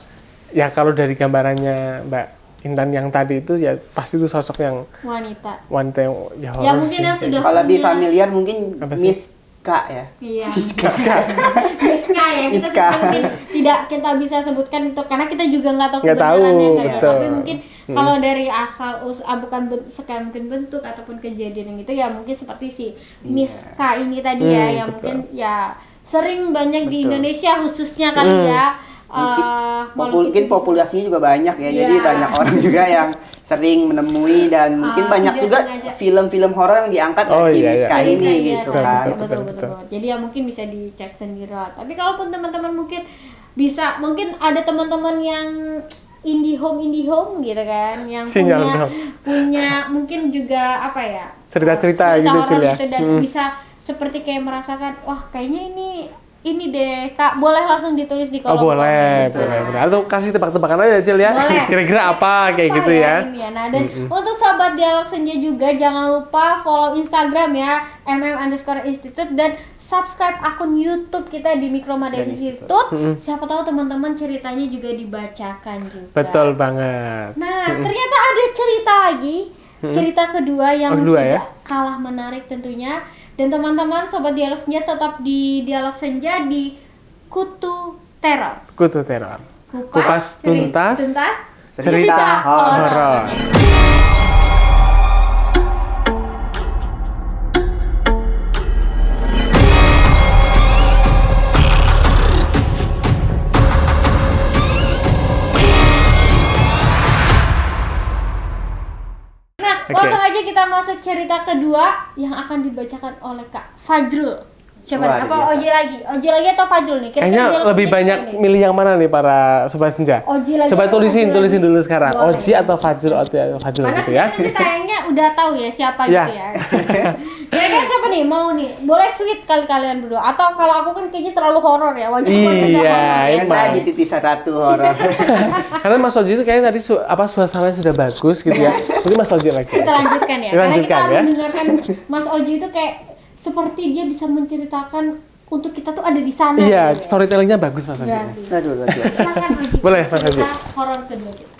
ya kalau dari gambarannya Mbak Intan yang tadi itu ya pasti itu sosok yang wanita yang ya horor. Ya mungkin yang sudah kalau lebih familiar mungkin Miska ya. Iya. Miska ya. Kita mungkin tidak kita bisa sebutkan itu karena kita juga nggak tahu kebenarannya kan ya. Tapi mungkin kalau dari asal bukan sekarang mungkin bentuk ataupun kejadian yang itu ya mungkin seperti si Miska ini tadi ya yang mungkin ya sering banyak di Indonesia khususnya kali ya. Mungkin populasinya juga banyak ya, jadi banyak orang juga yang sering menemui dan mungkin banyak juga film-film horor yang diangkat dari Miska ini gitu kan. Betul. Jadi ya mungkin bisa dicek sendiri lah. Tapi kalaupun teman-teman mungkin mungkin ada teman-teman yang indie home gitu kan, yang punya mungkin juga apa ya cerita-cerita gitu ya. Dan bisa seperti kayak merasakan wah kayaknya ini deh Kak, boleh langsung ditulis di kolom boleh. Atau kasih tebak-tebakan aja Cil ya. Boleh. Kira-kira apa kayak gitu ya. Nah, dan untuk sahabat Dialog Senja juga jangan lupa follow Instagram ya _institute dan subscribe akun YouTube kita di Mikromada Institute. Siapa tahu teman-teman ceritanya juga dibacakan juga. Betul banget. Nah, ternyata ada cerita lagi. Cerita kedua yang tidak kalah menarik tentunya. Dan teman-teman sobat Dialog Senja tetap di Dialog Senja di Kutu Teror. Kupas tuntas cerita horor. Langsung aja kita masuk cerita kedua yang akan dibacakan oleh Kak Fajrul. Siapa nih? Apa Oji lagi? Oji lagi atau Fajrul nih? Kayaknya lebih banyak milih yang mana nih para sobat senja? Oji lagi. Coba tulisin dulu sekarang. Boleh. Oji atau Fajrul gitu ya. Nanti tayangnya udah tahu ya siapa gitu ya. Kira-kira siapa nih mau nih? Boleh sweet kalian berdua atau kalau aku kan kayaknya terlalu horor ya. Wajib horor ya. Saya di titik satu horor. Karena Mas Oji itu kayaknya tadi suasananya sudah bagus gitu ya. Mungkin Mas Oji lagi. Kita lanjutkan ya. Karena kita mendengarkan Mas Oji itu kayak seperti dia bisa menceritakan untuk kita tuh ada di sana. Iya, storytellingnya bagus Mas Oji. Aduh, silakan Oji. Boleh Mas Oji. Horor kedua kita.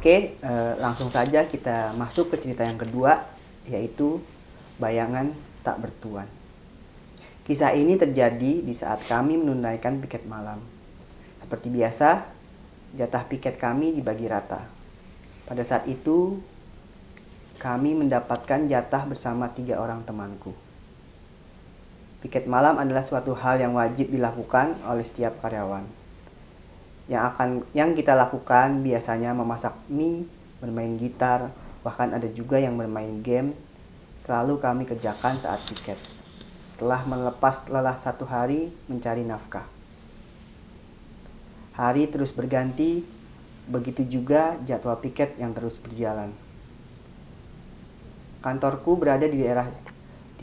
Oke, langsung saja kita masuk ke cerita yang kedua, yaitu Bayangan Tak Bertuan. Kisah ini terjadi di saat kami menunaikan piket malam. Seperti biasa, jatah piket kami dibagi rata. Pada saat itu, kami mendapatkan jatah bersama 3 orang temanku. Piket malam adalah suatu hal yang wajib dilakukan oleh setiap karyawan. Yang kita lakukan biasanya memasak mie, bermain gitar, bahkan ada juga yang bermain game. Selalu kami kerjakan saat piket. Setelah melepas lelah 1 hari mencari nafkah. Hari terus berganti, begitu juga jadwal piket yang terus berjalan. Kantorku berada di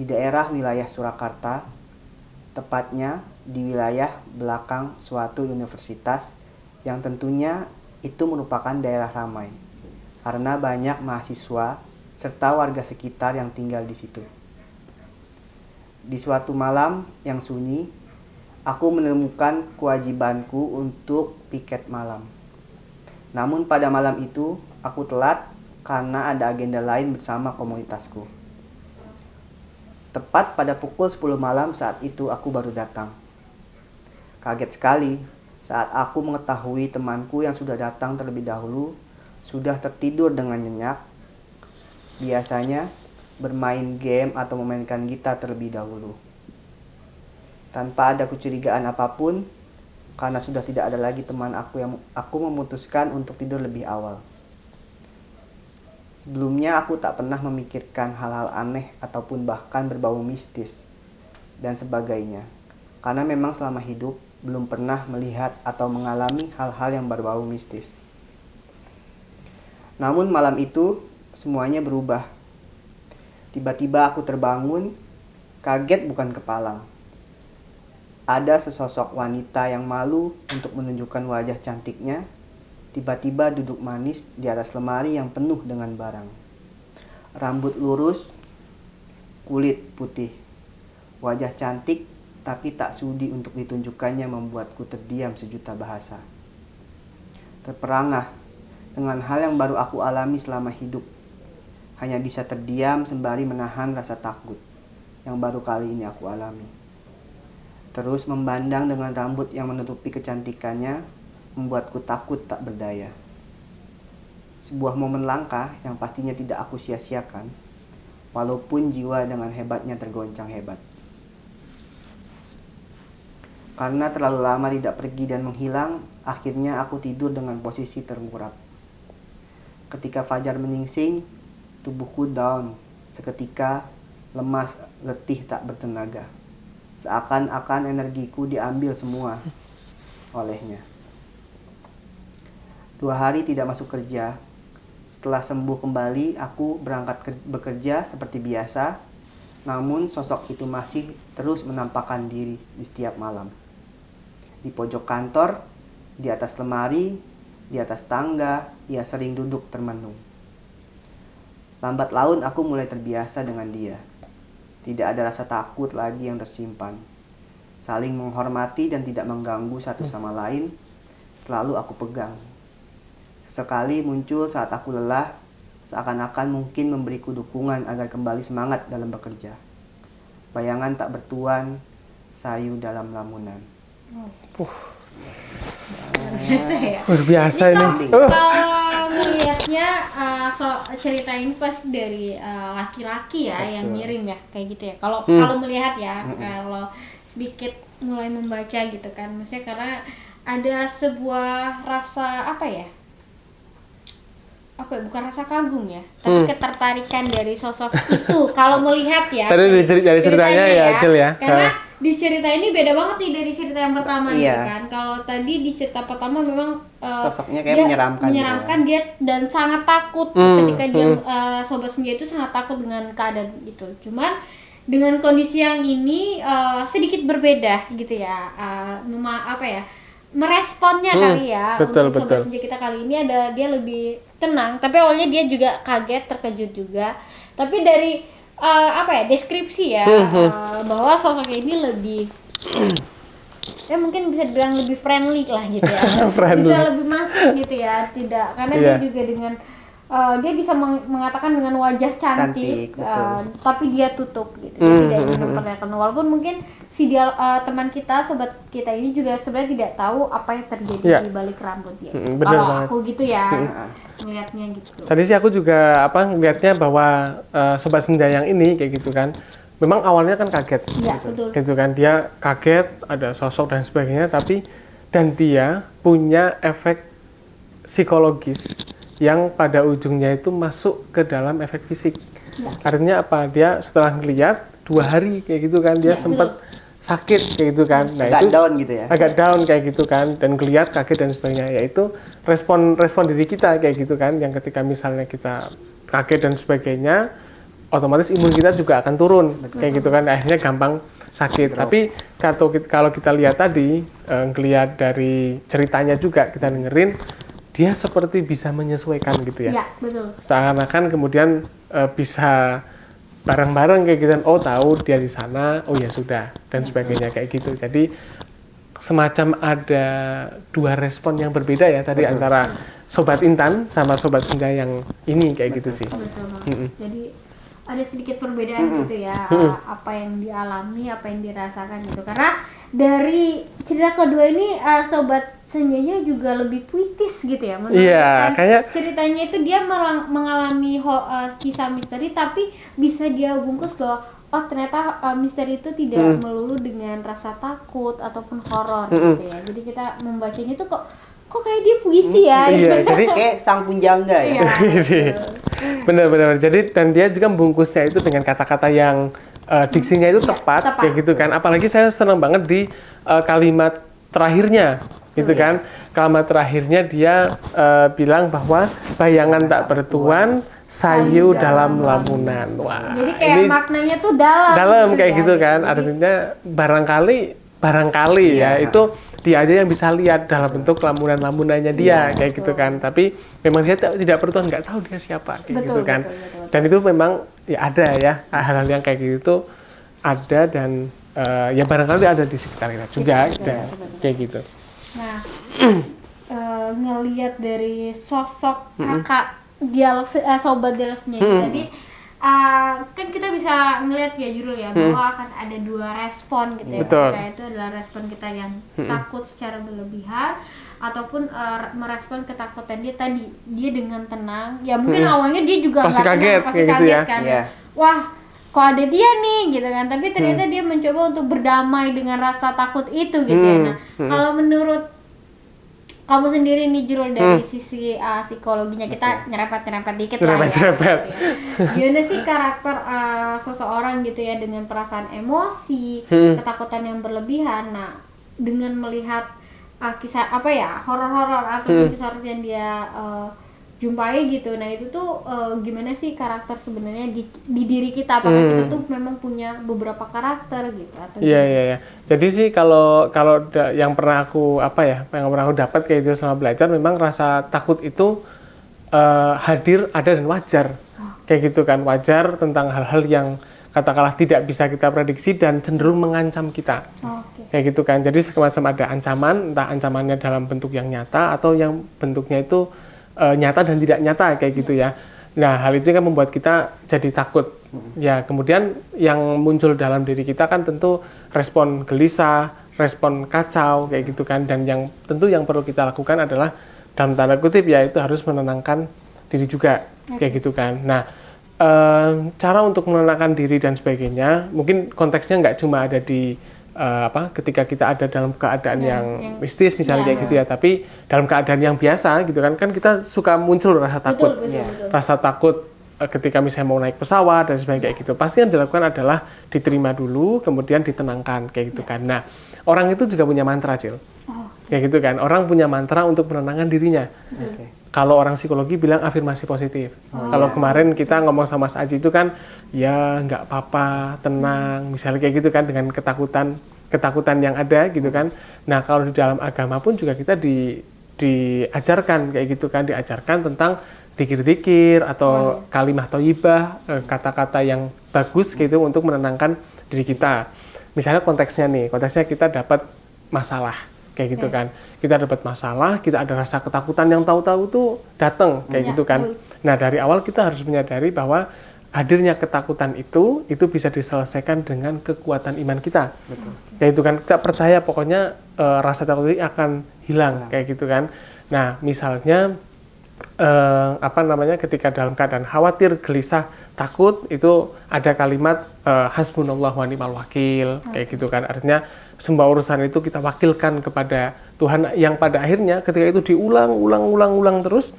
daerah wilayah Surakarta, tepatnya di wilayah belakang suatu universitas yang tentunya itu merupakan daerah ramai karena banyak mahasiswa serta warga sekitar yang tinggal di situ. Di suatu malam yang sunyi, aku menemukan kewajibanku untuk piket malam. Namun pada malam itu, aku telat karena ada agenda lain bersama komunitasku. Tepat pada pukul 10 malam saat itu aku baru datang. Kaget sekali saat aku mengetahui temanku yang sudah datang terlebih dahulu sudah tertidur dengan nyenyak. Biasanya bermain game atau memainkan gitar terlebih dahulu. Tanpa ada kecurigaan apapun, karena sudah tidak ada lagi teman aku memutuskan untuk tidur lebih awal. Sebelumnya aku tak pernah memikirkan hal-hal aneh ataupun bahkan berbau mistis dan sebagainya. Karena memang selama hidup belum pernah melihat atau mengalami hal-hal yang berbau mistis. Namun malam itu semuanya berubah. Tiba-tiba aku terbangun, kaget bukan kepalang. Ada sesosok wanita yang malu untuk menunjukkan wajah cantiknya, tiba-tiba duduk manis di atas lemari yang penuh dengan barang. Rambut lurus, kulit putih, wajah cantik tapi tak sudi untuk ditunjukkannya membuatku terdiam sejuta bahasa. Terperangah dengan hal yang baru aku alami selama hidup. Hanya bisa terdiam sembari menahan rasa takut yang baru kali ini aku alami. Terus memandang dengan rambut yang menutupi kecantikannya membuatku takut tak berdaya. Sebuah momen langka yang pastinya tidak aku sia-siakan, walaupun jiwa dengan hebatnya tergoncang hebat. Karena terlalu lama tidak pergi dan menghilang, akhirnya aku tidur dengan posisi terngurap. Ketika fajar menyingsing, tubuhku down, seketika lemas, letih tak bertenaga. Seakan-akan energiku diambil semua olehnya. 2 hari tidak masuk kerja. Setelah sembuh kembali, aku berangkat bekerja seperti biasa. Namun sosok itu masih terus menampakkan diri di setiap malam. Di pojok kantor, di atas lemari, di atas tangga, ia sering duduk termenung. Lambat laun aku mulai terbiasa dengan dia. Tidak ada rasa takut lagi yang tersimpan. Saling menghormati dan tidak mengganggu satu sama lain, selalu aku pegang. Sesekali muncul saat aku lelah, seakan-akan mungkin memberiku dukungan agar kembali semangat dalam bekerja. Bayangan tak bertuan, sayu dalam lamunan. Luar biasa ya. Luar biasa ini. Kalau melihatnya cerita ini pasti dari laki-laki ya. Betul. Yang ngirim ya kayak gitu ya. Kalau melihat ya, kalau sedikit mulai membaca gitu kan, maksudnya karena ada sebuah rasa bukan rasa kagum ya, tapi ketertarikan dari sosok itu kalau melihat ya. Tadi dari ceritanya ya, Cil ya. Karena di cerita ini beda banget nih dari cerita yang pertama Iya. gitu kan. Kalau tadi di cerita pertama memang sosoknya kayak dia menyeramkan dia dan sangat takut ketika dia Sobat Senja itu sangat takut dengan keadaan itu. Cuman dengan kondisi yang ini sedikit berbeda gitu ya. Meresponnya kali ya. Betul, untuk Sobat Senja kita kali ini ada dia lebih tenang, tapi awalnya dia juga kaget, terkejut juga. Tapi dari deskripsi ya, bahwa sosoknya ini lebih mungkin bisa dibilang lebih friendly lah gitu ya. Bisa lebih masuk gitu ya, tidak karena dia juga dengan dia bisa mengatakan dengan wajah cantik tapi dia tutup gitu. Tidak ingin memperlihatkan, walaupun mungkin teman kita, sobat kita ini juga sebenarnya tidak tahu apa yang terjadi di balik rambut dia. Kalau aku gitu ya, melihatnya gitu. Tadi sih aku juga ngelihatnya bahwa Sobat Senja yang ini kayak gitu kan. Memang awalnya kan kaget, gitu kan, dia kaget ada sosok dan sebagainya, dan dia punya efek psikologis yang pada ujungnya itu masuk ke dalam efek fisik. Artinya apa? Dia setelah ngeliat 2 hari kayak gitu kan, dia sempat sakit kayak gitu kan. Nah, agak itu down gitu ya. Agak down kayak gitu kan, dan ngeliat kaget dan sebagainya. Yaitu respon diri kita kayak gitu kan, yang ketika misalnya kita kaget dan sebagainya, otomatis imun kita juga akan turun kayak gitu kan, akhirnya gampang sakit. Tapi kalau kita lihat tadi, ngelihat dari ceritanya juga kita dengerin, dia seperti bisa menyesuaikan gitu ya. Iya, betul. Seakan-akan kemudian bisa bareng-bareng kayak gitu. Oh, tahu dia di sana, oh ya sudah, dan sebagainya kayak gitu. Jadi semacam ada dua respon yang berbeda ya tadi antara Sobat Intan sama Sobat Senja yang ini kayak gitu sih. Betul banget. Jadi ada sedikit perbedaan gitu ya, apa yang dialami, apa yang dirasakan gitu. Karena dari cerita kedua ini Sobat Senjanya juga lebih puitis gitu ya, Iya, kayak ceritanya itu dia mengalami kisah misteri tapi bisa dia bungkus bahwa oh ternyata misteri itu tidak melulu dengan rasa takut ataupun horor gitu ya. Jadi kita membacanya tuh kok kayak dia puisi ya. Iya, jadi Kayak sang punjangga ya. benar-benar. Jadi dan dia juga membungkusnya itu dengan kata-kata yang diksinya itu tepat kayak gitu kan. Apalagi saya senang banget di kalimat terakhirnya gitu kan. Kalimat terakhirnya dia bilang bahwa bayangan tak bertuan sayu dalam lamunan. Wah. Jadi kayak ini maknanya tuh dalam kayak ya, gitu kan. Artinya barangkali ya itu dia aja yang bisa lihat dalam bentuk lamunan-lamunannya dia kayak gitu kan. Tapi memang dia tidak bertuan, nggak tahu dia siapa kayak gitu kan. Betul. Dan itu memang ya ada ya hal-hal yang kayak gitu ada dan ya barangkali ada di sekitar kita juga kayak gitu. Nah, ngelihat dari sosok kakak dialog sobat dialognya tadi kan kita bisa ngelihat ya Jurul ya bahwa akan ada dua respon gitu ya. Betul. Itu adalah respon kita yang takut secara berlebihan ataupun merespon ketakutan dia tadi. Dia dengan tenang. Ya mungkin awalnya dia juga pasti kaget, pasti kaget gitu ya. Kan. Yeah. Wah, kok ada dia nih gitu kan. Tapi ternyata dia mencoba untuk berdamai dengan rasa takut itu gitu ya. Nah, kalau menurut kamu sendiri nih Jurul dari sisi psikologinya kita nyerempet dikit lah ya. Gitu ya. Gimana sih karakter seseorang gitu ya dengan perasaan emosi, ketakutan yang berlebihan. Nah, dengan melihat kisah apa ya horor-horor atau kisah yang dia jumpai gitu. Nah, itu tuh gimana sih karakter sebenarnya di diri kita? Apakah kita tuh memang punya beberapa karakter gitu atau Iya. Jadi sih kalau yang pernah aku yang pernah aku dapat kayak itu selama belajar memang rasa takut itu hadir, ada dan wajar. Kayak gitu kan, wajar tentang hal-hal yang katakanlah tidak bisa kita prediksi dan cenderung mengancam kita. Kayak gitu kan. Jadi semacam ada ancaman, entah ancamannya dalam bentuk yang nyata atau yang bentuknya itu nyata dan tidak nyata kayak gitu ya. Nah, hal itu kan membuat kita jadi takut. Ya, kemudian yang muncul dalam diri kita kan tentu respon gelisah, respon kacau kayak gitu kan. Dan yang tentu yang perlu kita lakukan adalah dalam tanda kutip ya itu harus menenangkan diri juga kayak gitu kan. Nah, cara untuk menenangkan diri dan sebagainya, mungkin konteksnya nggak cuma ada di ketika kita ada dalam keadaan yang mistis misalnya kayak gitu ya, tapi dalam keadaan yang biasa gitu kan kita suka muncul rasa takut. Betul. Rasa takut ketika misalnya mau naik pesawat dan sebagainya kayak gitu. Pasti yang dilakukan adalah diterima dulu kemudian ditenangkan kayak gitu kan. Nah, orang itu juga punya mantra, Cil. Kayak gitu kan. Orang punya mantra untuk menenangkan dirinya. Kalau orang psikologi bilang afirmasi positif. Kalau kemarin kita ngomong sama Mas Aji itu kan, ya nggak apa-apa, tenang, misalnya kayak gitu kan dengan ketakutan yang ada gitu kan. Nah kalau di dalam agama pun juga kita diajarkan kayak gitu kan, diajarkan tentang dzikir-dzikir atau kalimah thayyibah, kata-kata yang bagus gitu untuk menenangkan diri kita. Misalnya konteksnya kita dapat masalah. Kayak gitu kan, kita dapat masalah, kita ada rasa ketakutan yang tahu-tahu tuh datang kayak gitu kan. Nah dari awal kita harus menyadari bahwa hadirnya ketakutan itu bisa diselesaikan dengan kekuatan iman kita. Betul. Kayak gitu kan, kita percaya pokoknya rasa takut ini akan hilang kayak gitu kan. Nah misalnya ketika dalam keadaan khawatir, gelisah, takut itu ada kalimat hasbunallahu wa ni'mal wakil kayak gitu kan. Artinya semua urusan itu kita wakilkan kepada Tuhan yang pada akhirnya ketika itu diulang terus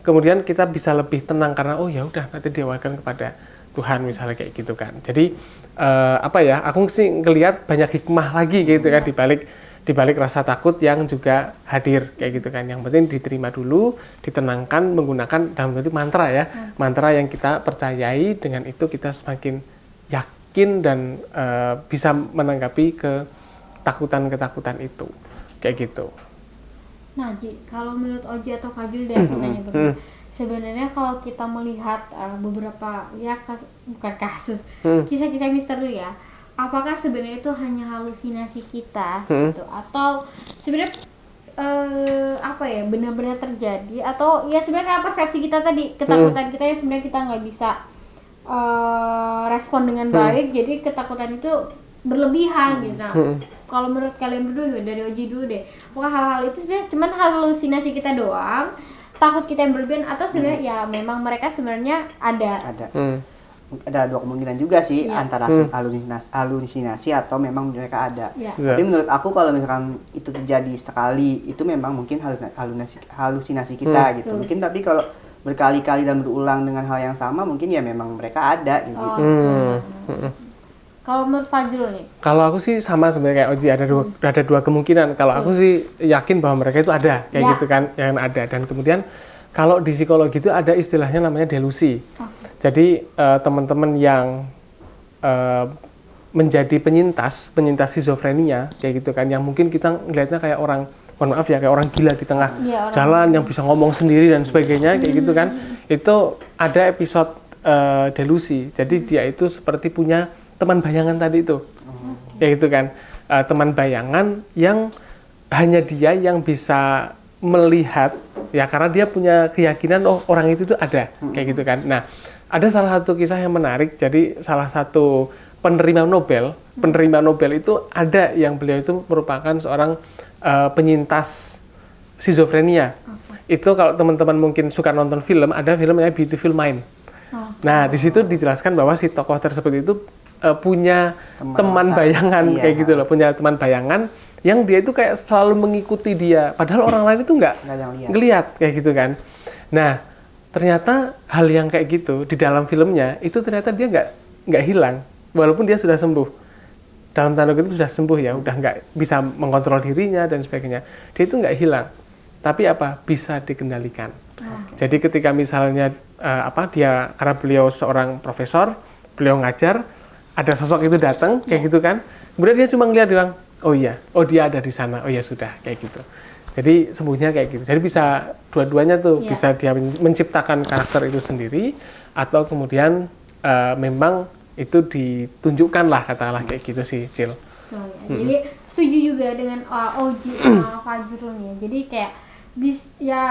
kemudian kita bisa lebih tenang karena oh ya udah nanti diwakilkan kepada Tuhan misalnya kayak gitu kan. Jadi aku sih ngelihat banyak hikmah lagi gitu kan di balik rasa takut yang juga hadir kayak gitu kan. Yang penting diterima dulu, ditenangkan menggunakan dalam bentuk mantra ya. Mantra yang kita percayai, dengan itu kita semakin yakin dan bisa menanggapi ketakutan itu kayak gitu. Nah Ji, kalau menurut Oji atau Fajul deh aku tanya begini, sebenarnya kalau kita melihat beberapa bukan kasus, kisah-kisah misteri ya, apakah sebenarnya itu hanya halusinasi kita gitu, atau sebenarnya apa ya, benar-benar terjadi, atau ya sebenarnya karena persepsi kita tadi, ketakutan kita yang sebenarnya kita nggak bisa respon dengan baik, jadi ketakutan itu berlebihan gitu. Nah, kalau menurut kalian berdua, dari Oji dulu deh, apakah hal-hal itu sebenarnya cuma halusinasi kita doang, takut kita yang berlebihan, atau sebenarnya ya memang mereka sebenarnya ada? Ada dua kemungkinan juga sih, antara halusinasi atau memang mereka ada. Tapi menurut aku kalau misalkan itu terjadi sekali, itu memang mungkin halusinasi kita gitu. Mungkin tapi kalau berkali-kali dan berulang dengan hal yang sama, mungkin ya memang mereka ada gitu. Kalau menurut Fajrul nih? Kalau aku sih sama sebenarnya kayak Oji, ada dua kemungkinan. Kalau aku sih yakin bahwa mereka itu ada kayak gitu kan, yang ada. Dan kemudian kalau di psikologi itu ada istilahnya namanya delusi. Jadi teman-teman yang menjadi penyintas skizofrenia kayak gitu kan, yang mungkin kita ngelihatnya kayak orang, mohon maaf ya, kayak orang gila di tengah jalan yang bisa ngomong sendiri dan sebagainya kayak gitu kan. Itu ada episode delusi. Jadi dia itu seperti punya teman bayangan tadi itu. Kayak gitu kan. Teman bayangan yang hanya dia yang bisa melihat ya, karena dia punya keyakinan oh orang itu tuh ada kayak gitu kan. Nah, ada salah satu kisah yang menarik. Jadi salah satu penerima Nobel itu ada yang beliau itu merupakan seorang penyintas skizofrenia. Itu kalau teman-teman mungkin suka nonton film, ada film namanya Beautiful Mind. Nah, di situ dijelaskan bahwa si tokoh tersebut itu punya teman bayangan kayak gitu loh, punya teman bayangan yang dia itu kayak selalu mengikuti dia, padahal orang lain itu nggak ngelihat kayak gitu kan. Nah, ternyata hal yang kayak gitu di dalam filmnya itu ternyata dia nggak hilang, walaupun dia sudah sembuh. Dalam tanda kutip sudah sembuh ya, udah nggak bisa mengontrol dirinya dan sebagainya. Dia itu nggak hilang, tapi apa? Bisa dikendalikan. Jadi ketika misalnya dia, karena beliau seorang profesor, beliau ngajar, ada sosok itu datang kayak gitu kan, kemudian dia cuma ngeliat doang, oh iya, oh dia ada di sana, oh ya sudah kayak gitu. Jadi sembuhnya kayak gitu. Jadi bisa dua-duanya tuh, bisa dia menciptakan karakter itu sendiri, atau kemudian memang itu ditunjukkan lah, katakanlah kayak gitu sih, Cil. Jadi setuju juga dengan Oji sama Fajrul nih. Jadi kayak ya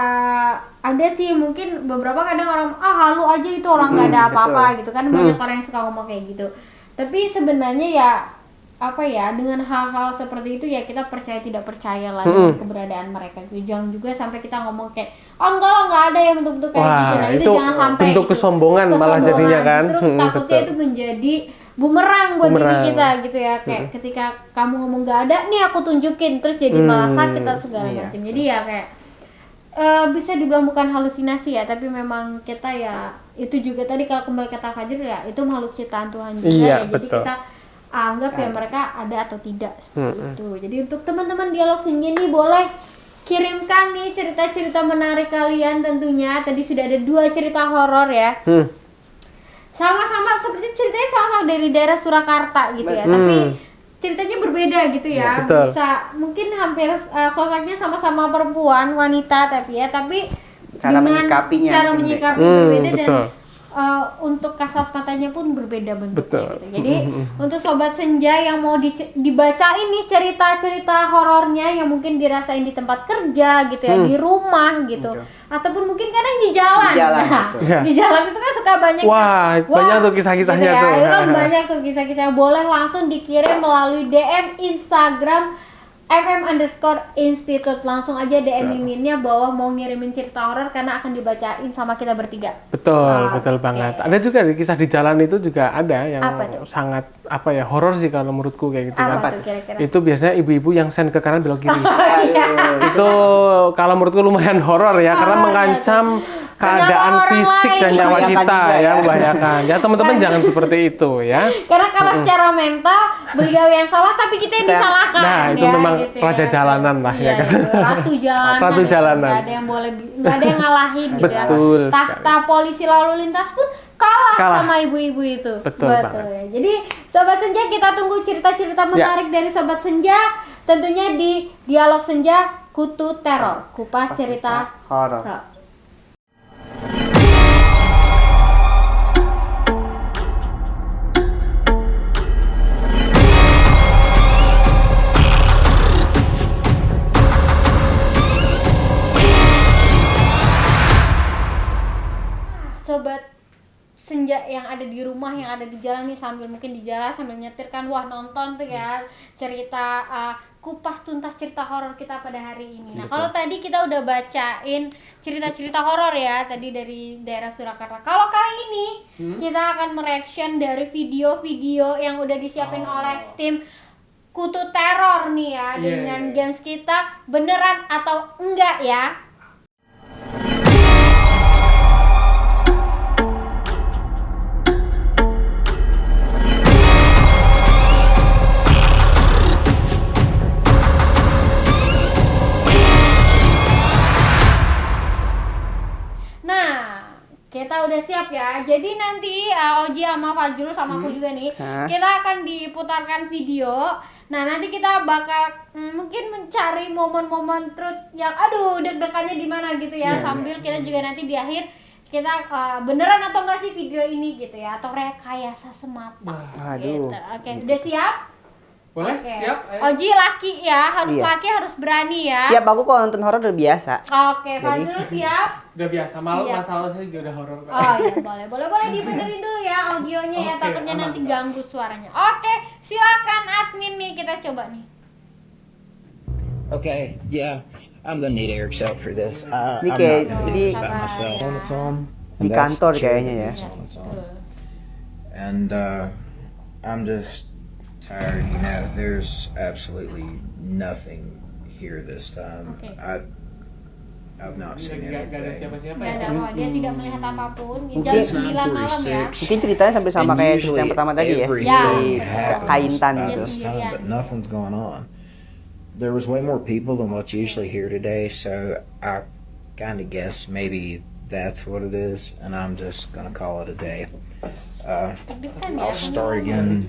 ada sih mungkin beberapa kadang orang halu aja itu orang nggak ada apa-apa gitu kan, banyak orang yang suka ngomong kayak gitu. Tapi sebenarnya ya apa ya, dengan hal-hal seperti itu ya kita percaya tidak percaya lah dengan keberadaan mereka gitu. Jangan juga sampai kita ngomong kayak nggak ada yang bentuk-bentuk kayak gitu. Nah, itu jangan sampai bentuk gitu. kesombongan malah jadinya kan. Justru takutnya itu menjadi bumerang buat diri kita gitu ya, kayak ketika kamu ngomong nggak ada nih aku tunjukin, terus jadi malah sakit atau segala macam. Jadi ya kayak bisa dibilang bukan halusinasi ya, tapi memang kita ya itu juga tadi kalau kembali kata Fajrul ya, itu makhluk ciptaan Tuhan juga ya. Jadi kita anggap ya mereka ada atau tidak seperti itu. Jadi untuk teman-teman Dialog Senja nih, boleh kirimkan nih cerita-cerita menarik kalian tentunya. Tadi sudah ada 2 cerita horor ya. Sama-sama seperti ceritanya sama-sama dari daerah Surakarta gitu ya. Tapi ceritanya berbeda gitu ya. Bisa mungkin hampir sosoknya sama-sama perempuan, wanita tapi cara dengan menyikapinya cara menyikapi berbeda dan untuk kasat matanya pun berbeda bentuknya gitu. Jadi untuk Sobat Senja yang mau dibacain nih cerita-cerita horornya yang mungkin dirasain di tempat kerja gitu ya, di rumah gitu, ataupun mungkin kadang di jalan. Di jalan itu kan suka banyak banyak tuh kisah-kisahnya gitu ya. tuh. Itu kan banyak tuh kisah-kisah. Boleh langsung dikirim melalui DM Instagram @mm_institute. Langsung aja DM Miminnya bahwa mau ngirimin cerita horor karena akan dibacain sama kita bertiga. Betul banget. Ada juga kisah di jalan itu juga ada yang sangat horor sih kalau menurutku kayak gitu kan. Kira-kira? Itu biasanya ibu-ibu yang send ke kanan belok kiri. Itu kalau menurutku lumayan horor ya, karena mengancam keadaan fisik dan nyawa kita ya, membahayakan. Ya teman-teman jangan seperti itu ya. Karena kalau secara mental beliau yang salah tapi kita yang disalahkan. Nah, itu memang gitu raja jalanan lah ya kan. Ratu jalanan. Nggak ada yang boleh, nggak ada yang ngalahin gitu ya. Tahta polisi lalu lintas pun kalah sama ibu-ibu itu. Betul banget. Ya. Jadi Sobat Senja, kita tunggu cerita-cerita menarik dari Sobat Senja. Tentunya di Dialog Senja Kutu Teror, kupas cerita horor. sobat senja yang ada di rumah, yang ada di jalan nih, sambil mungkin di jalan sambil nyetir kan, wah nonton tuh ya cerita kupas tuntas cerita horor kita pada hari ini. Nah, kalau tadi kita udah bacain cerita-cerita horor ya tadi dari daerah Surakarta. Kalau kali ini kita akan mereaction dari video-video yang udah disiapin oleh tim Kutu Teror nih ya, dengan games kita beneran atau enggak ya. Kita udah siap ya. Jadi nanti Oji sama Fajrul sama aku juga nih, kita akan diputarkan video. Nah, nanti kita bakal mungkin mencari momen-momen truth yang aduh deg-degannya di mana gitu ya. Sambil kita juga nanti di akhir kita beneran atau enggak sih video ini gitu ya, atau rekayasa semata. Gitu. Oke, udah siap? Boleh, siap. Ayo. Oji laki ya, harus laki, harus berani ya. Siap, aku kalau nonton horor udah biasa. Oke, Fajrul siap? Udah biasa, masalah saya juga udah horor. Oh iya, boleh dibenerin dulu ya audionya ya, takutnya nanti ganggu suaranya. Oke, silakan admin nih, kita coba nih. Okay, yeah, I'm gonna need Eric's help for this. Ini I'm kayak not gonna do jadi this by myself on its own. di kantor kayaknya ya. And I'm just tired. You know, there's absolutely nothing here this time. Okay. I've not seen Gak ada anything. siapa-siapa Nggak ya. ada, dia tidak melihat apapun. Jam Mungkin 9 malam ya. Mungkin ceritanya sampai sama And kayak cerita usually yang pertama tadi ya. everything Ya, happens Kaintan at gitu. this time, but nothing's going on. There was way more people than what's usually here today, so I kind of guess maybe that's what it is, and I'm just gonna call it a day. Deg-degan ya. I'll start again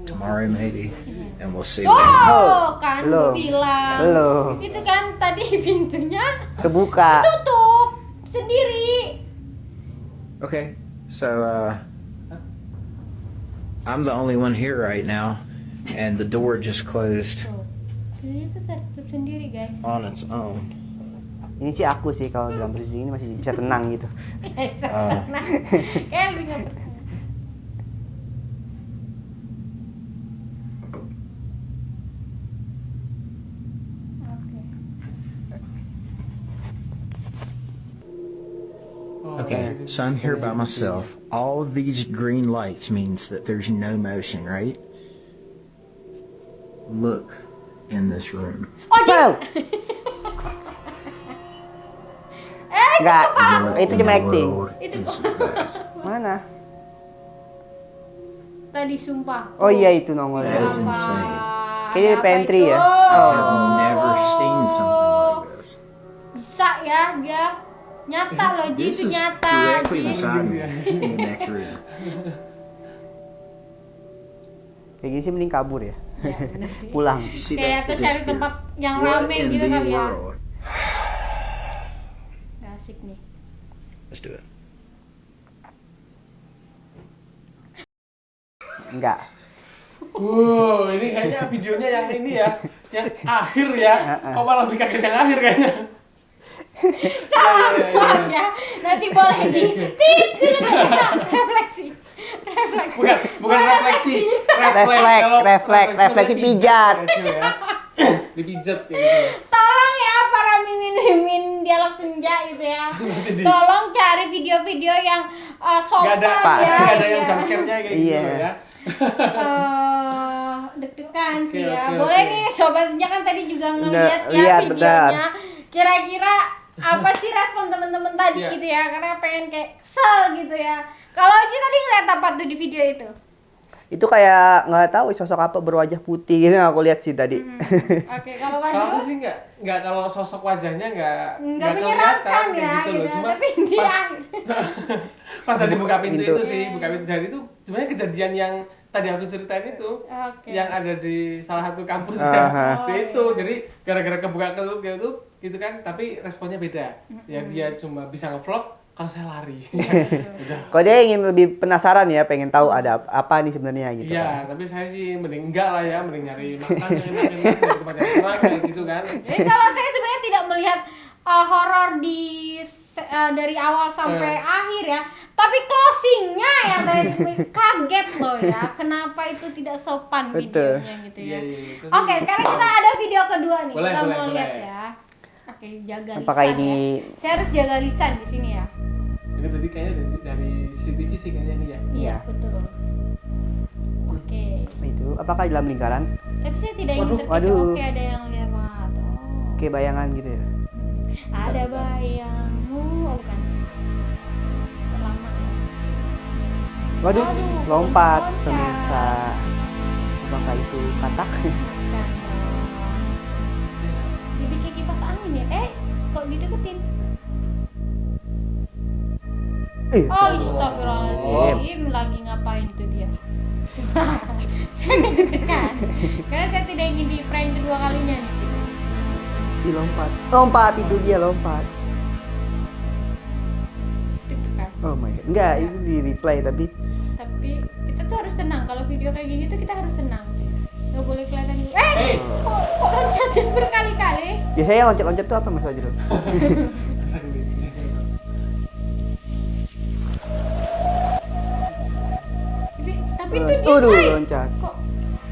tomorrow maybe, and we'll see. Oh, kan Belum. gue bilang. Belum. Itu kan tadi pintunya Kebuka. tutup sendiri. Okay, so I'm the only one here right now, and the door just closed Tuh. Itu tertutup sendiri, guys. on its own. Ini sih aku sih kalau dalam posisi ini masih bisa tenang gitu. Nah, kayak lebih nggak percaya. Okay, so I'm here by myself. All of these green lights means that there's no motion, right? Look in this room. Wow. Enggak, What itu in cuma the acting. world is that? Mana? Tadi sumpah. Oh iya itu nongolnya. That is insane. Kayaknya di pantry ya? I've never seen something like this. Bisa ya dia nyata loh, Ji, This itu is nyata. directly Ji. beside me in the next room. Kayak gini sih mending kabur ya. Ya, bener sih. Pulang. Did you see Kayak tuh that? cari tempat yang What rame in gitu the kali ya. world? Gak asik nih. Let's do it. Enggak. Ini kayaknya videonya yang ini ya, yang akhir ya. Kok malah lebih kaget yang akhir kayaknya. Maaf ya, nanti boleh di tit dulu ya. Refleksi. Bukan refleksi. Refleks pijat. Dipijat kayak gitu. Tolong ya para mimin dialog senja gitu ya. Tolong cari video-video yang sopan ya. Gak ada yang jump scare-nya kayak gitu Iya. ya. Deg-degan sih Oke, ya. oke, Boleh oke. nih sobat senja kan tadi juga ngeliat ya lihat, videonya. Kira-kira apa sih respon temen-temen tadi Iya. gitu ya? Karena pengen kayak kesel gitu ya. Kalau Oji tadi ngeliat apa tuh di video itu? Itu kayak nggak tahu sosok apa berwajah putih gitu yang aku lihat sih tadi. Oke, kalau Kalau aku Fajrul sih nggak kalau sosok wajahnya nggak menyeramkan kelihatan ya, kayak gitu loh. gitu. Cuma Tapi dia pas tadi buka pintu Pintu. itu sih, buka pintu dari itu sebenarnya kejadian yang tadi aku ceritain itu. Oke. Yang ada di salah satu kampus Aha. ya. Oh, Itu jadi gara-gara kebuka gitu gitu kan, tapi responnya beda. Ya dia cuma bisa ngevlog kalau saya lari. Udah. Kalau dia ingin lebih penasaran ya, pengen tahu ada apa nih sebenarnya gitu. Iya, kan. tapi saya sih mending enggak lah ya, mending nyari makan yang enak-enak dari tempat yang terang kayak gitu kan. Jadi kalau saya sebenarnya tidak melihat horor dari awal sampai akhir ya, Tapi closingnya ya saya kaget loh ya. Kenapa itu tidak sopan Betul. videonya gitu Iya, ya. iya, iya. Oke, sekarang kita ada video kedua nih. Boleh, Kita boleh, mau lihat boleh. ya. Oke, jaga Apakah lisan ini- ya. Saya harus jaga lisan di sini ya. Ini berarti kayaknya dari CCTV sih kayaknya nih ya. Iya, Iya. betul. Oke. Itu apakah dalam lingkaran? Tapi saya tidak ingin Waduh, terpikir. waduh. Oke, ada yang lewat. Oh. Kayak bayangan gitu ya. Ada bayangmu, oh bukan. Lama ya. Waduh, Waduh, lompat loncat. pemirsa. Apakah itu katak? Bukan dong. Jadi kayak kipas angin ya? Kok dideketin? Oh, astagfirullahaladzim, lagi ngapain tuh dia? Saya deg-degan, karena saya tidak ingin di prank kedua kalinya nih. Ih, lompat. Lompat itu dia lompat. Deg-degan. Oh my god. Enggak, itu di replay tapi Tapi kita tuh harus tenang. Kalau video kayak gini tuh kita harus tenang. Gak boleh kelihatan. Hey. Kok loncat berkali-kali? biasanya loncat-loncat tuh apa Mas Fajrul? Tapi itu dia Aduh, naik. loncat. Kok?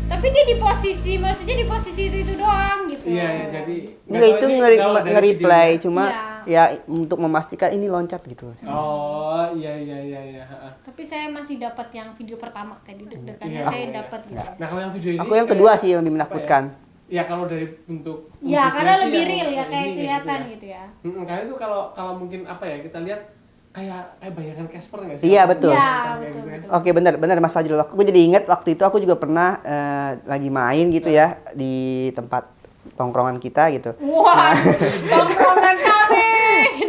Tapi dia di posisi, maksudnya di posisi itu doang gitu. Iya, ya, jadi Enggak, itu nge-replay cuma Iya. ya untuk memastikan ini loncat gitu. Oh, iya iya iya iya. Ha-ha. Tapi saya masih dapat yang video pertama tadi deg-degannya Iya. saya dapat gitu. Nah, kalau yang video ini Aku yang kayak- kedua sih yang lebih apa menakutkan. Ya kalau dari bentuk Ya, wujudnya karena sih lebih yang real ya kayak ini kelihatan ya. gitu ya. Karena itu kalau mungkin apa ya kita lihat kayak bayangan Casper nggak sih? Iya, betul. Iya, Kayak betul, gitu kan. betul. Oke, benar Mas Fajrul. Aku jadi inget waktu itu aku juga pernah lagi main gitu ya di tempat tongkrongan kita gitu. Wah, tongkrongan kami.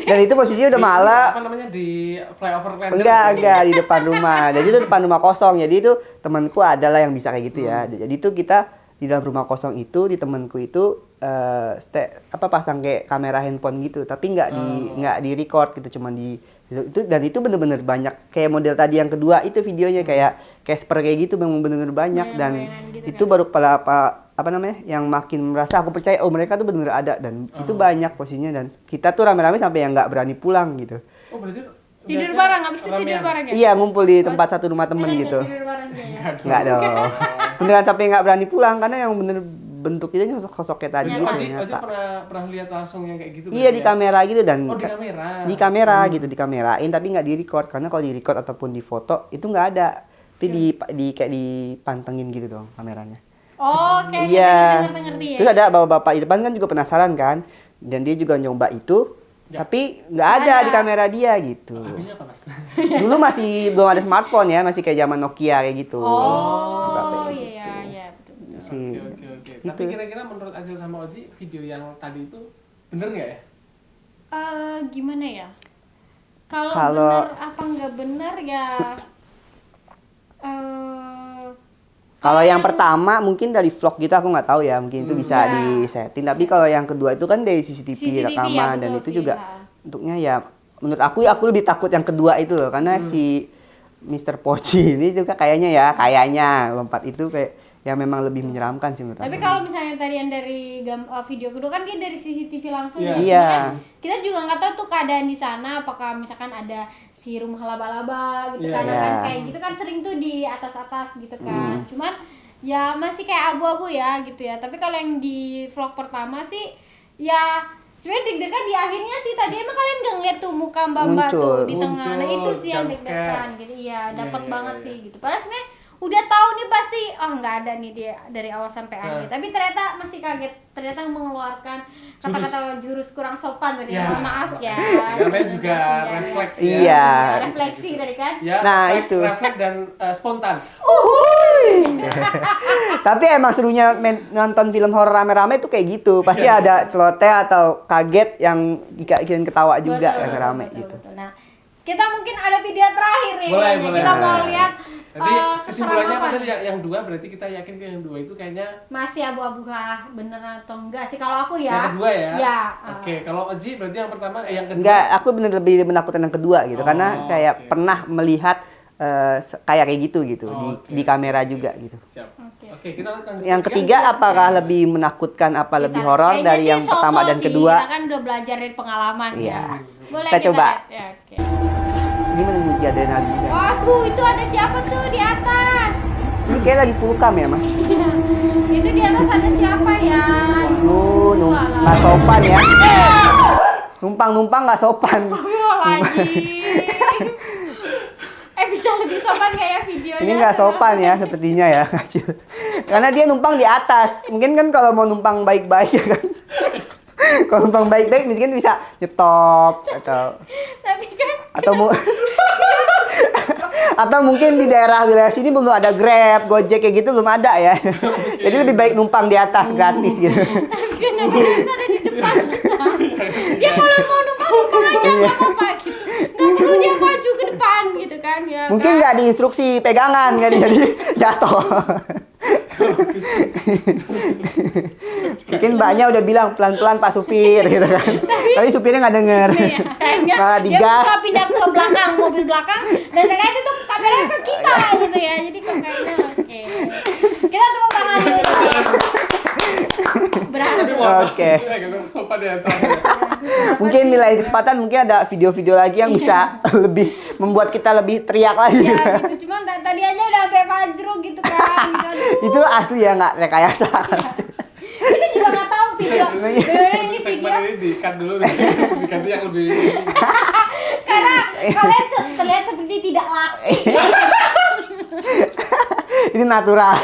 Dan itu posisinya udah Di- malam. Apa namanya di flyover Klender? Enggak di depan rumah. Jadi itu depan rumah kosong. Jadi itu temanku adalah yang bisa kayak gitu ya. Jadi itu kita di dalam rumah kosong itu di temanku itu pasang kayak kamera handphone gitu, tapi nggak di record gitu, cuman di itu dan itu bener-bener banyak kayak model tadi yang kedua itu videonya kayak Casper kayak gitu memang bener-bener banyak dan Bayang-bayangan gitu itu kan. baru apa namanya yang makin merasa aku percaya oh mereka tuh bener-bener ada dan itu banyak posisinya dan kita tuh rame-rame sampai yang nggak berani pulang gitu. Oh, berarti Tidur lihatnya bareng, habis itu tidur ramean. bareng ya? Iya ngumpul di tempat satu rumah temen Enak gitu. ya tidur bareng ya. Nggak dong. Beneran sampai nggak berani pulang karena yang bener bentuknya sosok-sosoknya tadi Berarti gitu Oji ternyata. pernah lihat langsung yang kayak gitu? Iya berarti di ya? kamera gitu dan Oh, di kamera. di kamera gitu dikamerain tapi nggak di record karena kalau di record ataupun di foto itu nggak ada tapi di kayak dipantengin gitu dong kameranya. Oh, kayaknya Iya. ngerti ya. Terus ada bapak-bapak di depan kan juga penasaran kan dan dia juga nyoba itu Ya. tapi nggak ada di kamera dia gitu. Habisnya apa, Mas? Dulu masih belum ada smartphone ya masih kayak zaman Nokia kayak gitu. Oh, iya, betul. Si- Oke. Itu. Tapi kira-kira menurut Acil sama Oji video yang tadi itu bener nggak ya? Gimana ya? Kalau Kalau- benar apa nggak benar ya? Kalau yang pertama mungkin dari vlog gitu aku nggak tahu ya mungkin itu bisa Ya. disetting tapi kalau yang kedua itu kan dari CCTV, CCTV rekaman ya, dan betul itu sih, juga ya. bentuknya ya menurut aku lebih takut yang kedua itu loh karena si Mr. Pochi ini juga kayaknya lompat itu kayak yang memang lebih menyeramkan sih menurut Tapi aku. kalau misalnya tadi yang dari video kedua kan dia dari CCTV langsung Iya. ya. Iya. Kan kita juga nggak tahu tuh keadaan di sana apakah misalkan ada si rumah laba-laba gitu Iya. kan, Iya. kan kayak gitu kan sering tuh di atas-atas gitu kan. Cuman ya masih kayak abu-abu ya gitu ya. Tapi kalau yang di vlog pertama sih ya sebenarnya deg-degan di akhirnya sih tadi emang kalian gak ngeliat tuh muka mbak-mbak tuh di tengah. Nah Muncul, itu sih yang jump deg-degan scare. gitu. Iya, dapat iya, banget iya. sih gitu. Padahal sebenarnya udah tahu nih pasti nggak ada nih dia dari awal sampai akhir. Nah. Tapi ternyata masih kaget. Ternyata mengeluarkan kata-kata jurus kurang sopan tadi. Ya. Mohon maaf ya. Namanya juga Sengaja. refleks. ya. Iya. Refleksi tadi kan. Ya, Nah, refleks- itu. refleks dan spontan. Tapi emang serunya nonton film horor rame-rame itu kayak gitu. Pasti ada celoteh atau kaget yang bikin ketawa juga Betul, yang betul, rame betul, gitu. betul. Nah, kita mungkin ada video terakhir nih. Boleh, kayaknya. boleh. Kita mau lihat Jadi seseram kesimpulannya apa apa tadi nih? yang dua berarti kita yakin ke yang dua itu kayaknya Masih abu-abu kah bener atau enggak sih kalau aku ya? yang kedua ya. Ya. Oke, kalau Oji berarti yang pertama yang kedua. Enggak, aku bener lebih menakutkan yang kedua gitu Oh, karena kayak oke. pernah melihat kayak gitu Oh, oke. di kamera juga gitu. Siap. Oke. Oke, kita lanjut Yang ketiga apakah lebih menakutkan apa lebih horor Kayaknya dari sih yang pertama so-so dan sih. kedua? Kita kan udah belajar dari pengalaman Iya. ya. Boleh Kita coba. lihat. Ya, oke. Ini menguji adrenalin juga. Waduh, itu ada siapa tuh di atas? Ini kayak lagi pulkam ya mas? Itu di atas ada siapa ya? Nggak sopan ya. Numpang nggak sopan. Astagfirullahaladzim. Bisa lebih sopan nggak ya videonya? Ini nggak sopan ya sepertinya ya. Karena dia numpang di atas. Mungkin kan kalau mau numpang baik-baik ya kan. Kalau numpang baik-baik mungkin bisa nyetop Tapi kan atau mungkin di daerah wilayah sini belum ada Grab, Gojek kayak gitu belum ada ya. Jadi lebih baik numpang di atas gratis gitu. kenapa bisa ada di depan? Dia kalau mau numpang aja nggak apa-apa gitu. Nggak perlu dia maju ke depan gitu kan ya. Mungkin nggak diinstruksi pegangan kan jadi jatuh. Mungkin mbaknya udah bilang pelan-pelan Pak Supir gitu kan. Tapi supirnya nggak denger. Malah Dia digas. bisa pindah ke belakang, mobil belakang, dan ternyata itu kameranya ke kita gitu ya. Jadi kok kayaknya oke. Kita tepuk tangan dulu. Berhasil. Oke. Sopan ya. Mungkin nilai kesempatan mungkin ada video-video lagi yang bisa lebih membuat kita lebih teriak lagi. Ya gitu, cuman tadi aja udah sampai pajro gitu kan. Gitu. Itu asli ya nggak rekayasa. Kita juga nggak tahu video. Bener-bener ini Segmen video. ini di-cut dulu. Diganti yang lebih. Karena kalian terlihat seperti tidak laki. Ini natural.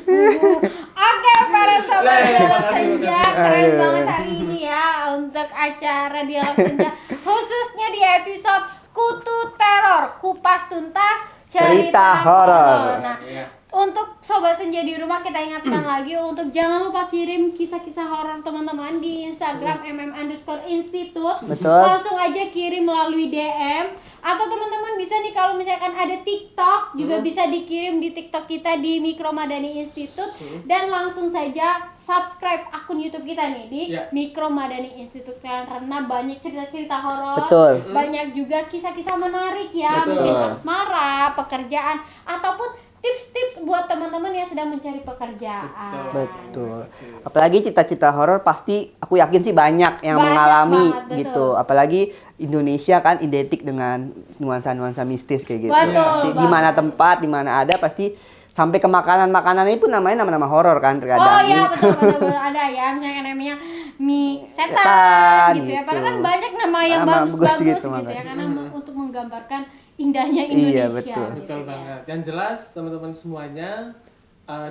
Oke, para sobat Dialog makasih, Senja, makasih. keren Aduh. banget hari ini ya untuk acara Dialog Senja, khususnya di episode Kutu Teror, kupas tuntas Cerita horor. Nah, Iya. untuk sobat senja di rumah kita ingatkan lagi untuk jangan lupa kirim kisah-kisah horor teman-teman di Instagram mm_institute. Betul. Langsung aja kirim melalui DM atau teman-teman bisa nih kalau misalkan ada TikTok juga bisa dikirim di TikTok kita di Mikro Madani Institute dan langsung saja subscribe akun YouTube kita nih di Ya. Mikro Madani Institute karena banyak cerita-cerita horor, Betul. banyak juga kisah-kisah menarik ya, Betul. mungkin asmara, pekerjaan ataupun tips-tips buat teman-teman yang sedang mencari pekerjaan. Betul. Apalagi cita-cita horor pasti aku yakin sih banyak yang Banyak mengalami banget, betul. gitu. Apalagi Indonesia kan identik dengan nuansa-nuansa mistis kayak gitu. Betul Pasti di banget. mana tempat, di mana ada pasti sampai ke makanan-makanan itu namanya nama-nama horor kan terkadang. Oh iya gitu. betul ada ya misalnya namanya mie setan Setan, gitu ya. gitu. Padahal kan banyak nama yang Nama bagus-bagus bagus gitu, gitu, ya makanya. karena untuk menggambarkan indahnya Iya, Indonesia. betul. gitu. Betul banget. Yang jelas teman-teman semuanya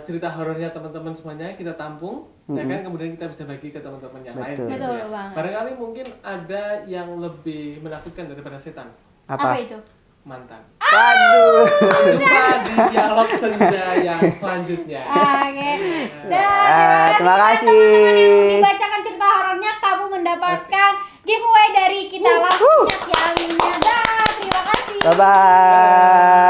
cerita horornya teman-teman semuanya kita tampung, ya kan kemudian kita bisa bagi ke teman-teman yang lain. Betul. gitu Betul ya. banget. Barangkali mungkin ada yang lebih menakutkan daripada setan, Apa itu? mantan. Waduh. Jumpa di dialog senja yang selanjutnya. Oke. Dan Terima buat kasih. teman-teman yang dibacakan cerita horornya kamu mendapatkan giveaway dari kita langsung chat ya. Aminnya. Dah, terima kasih. Bye bye.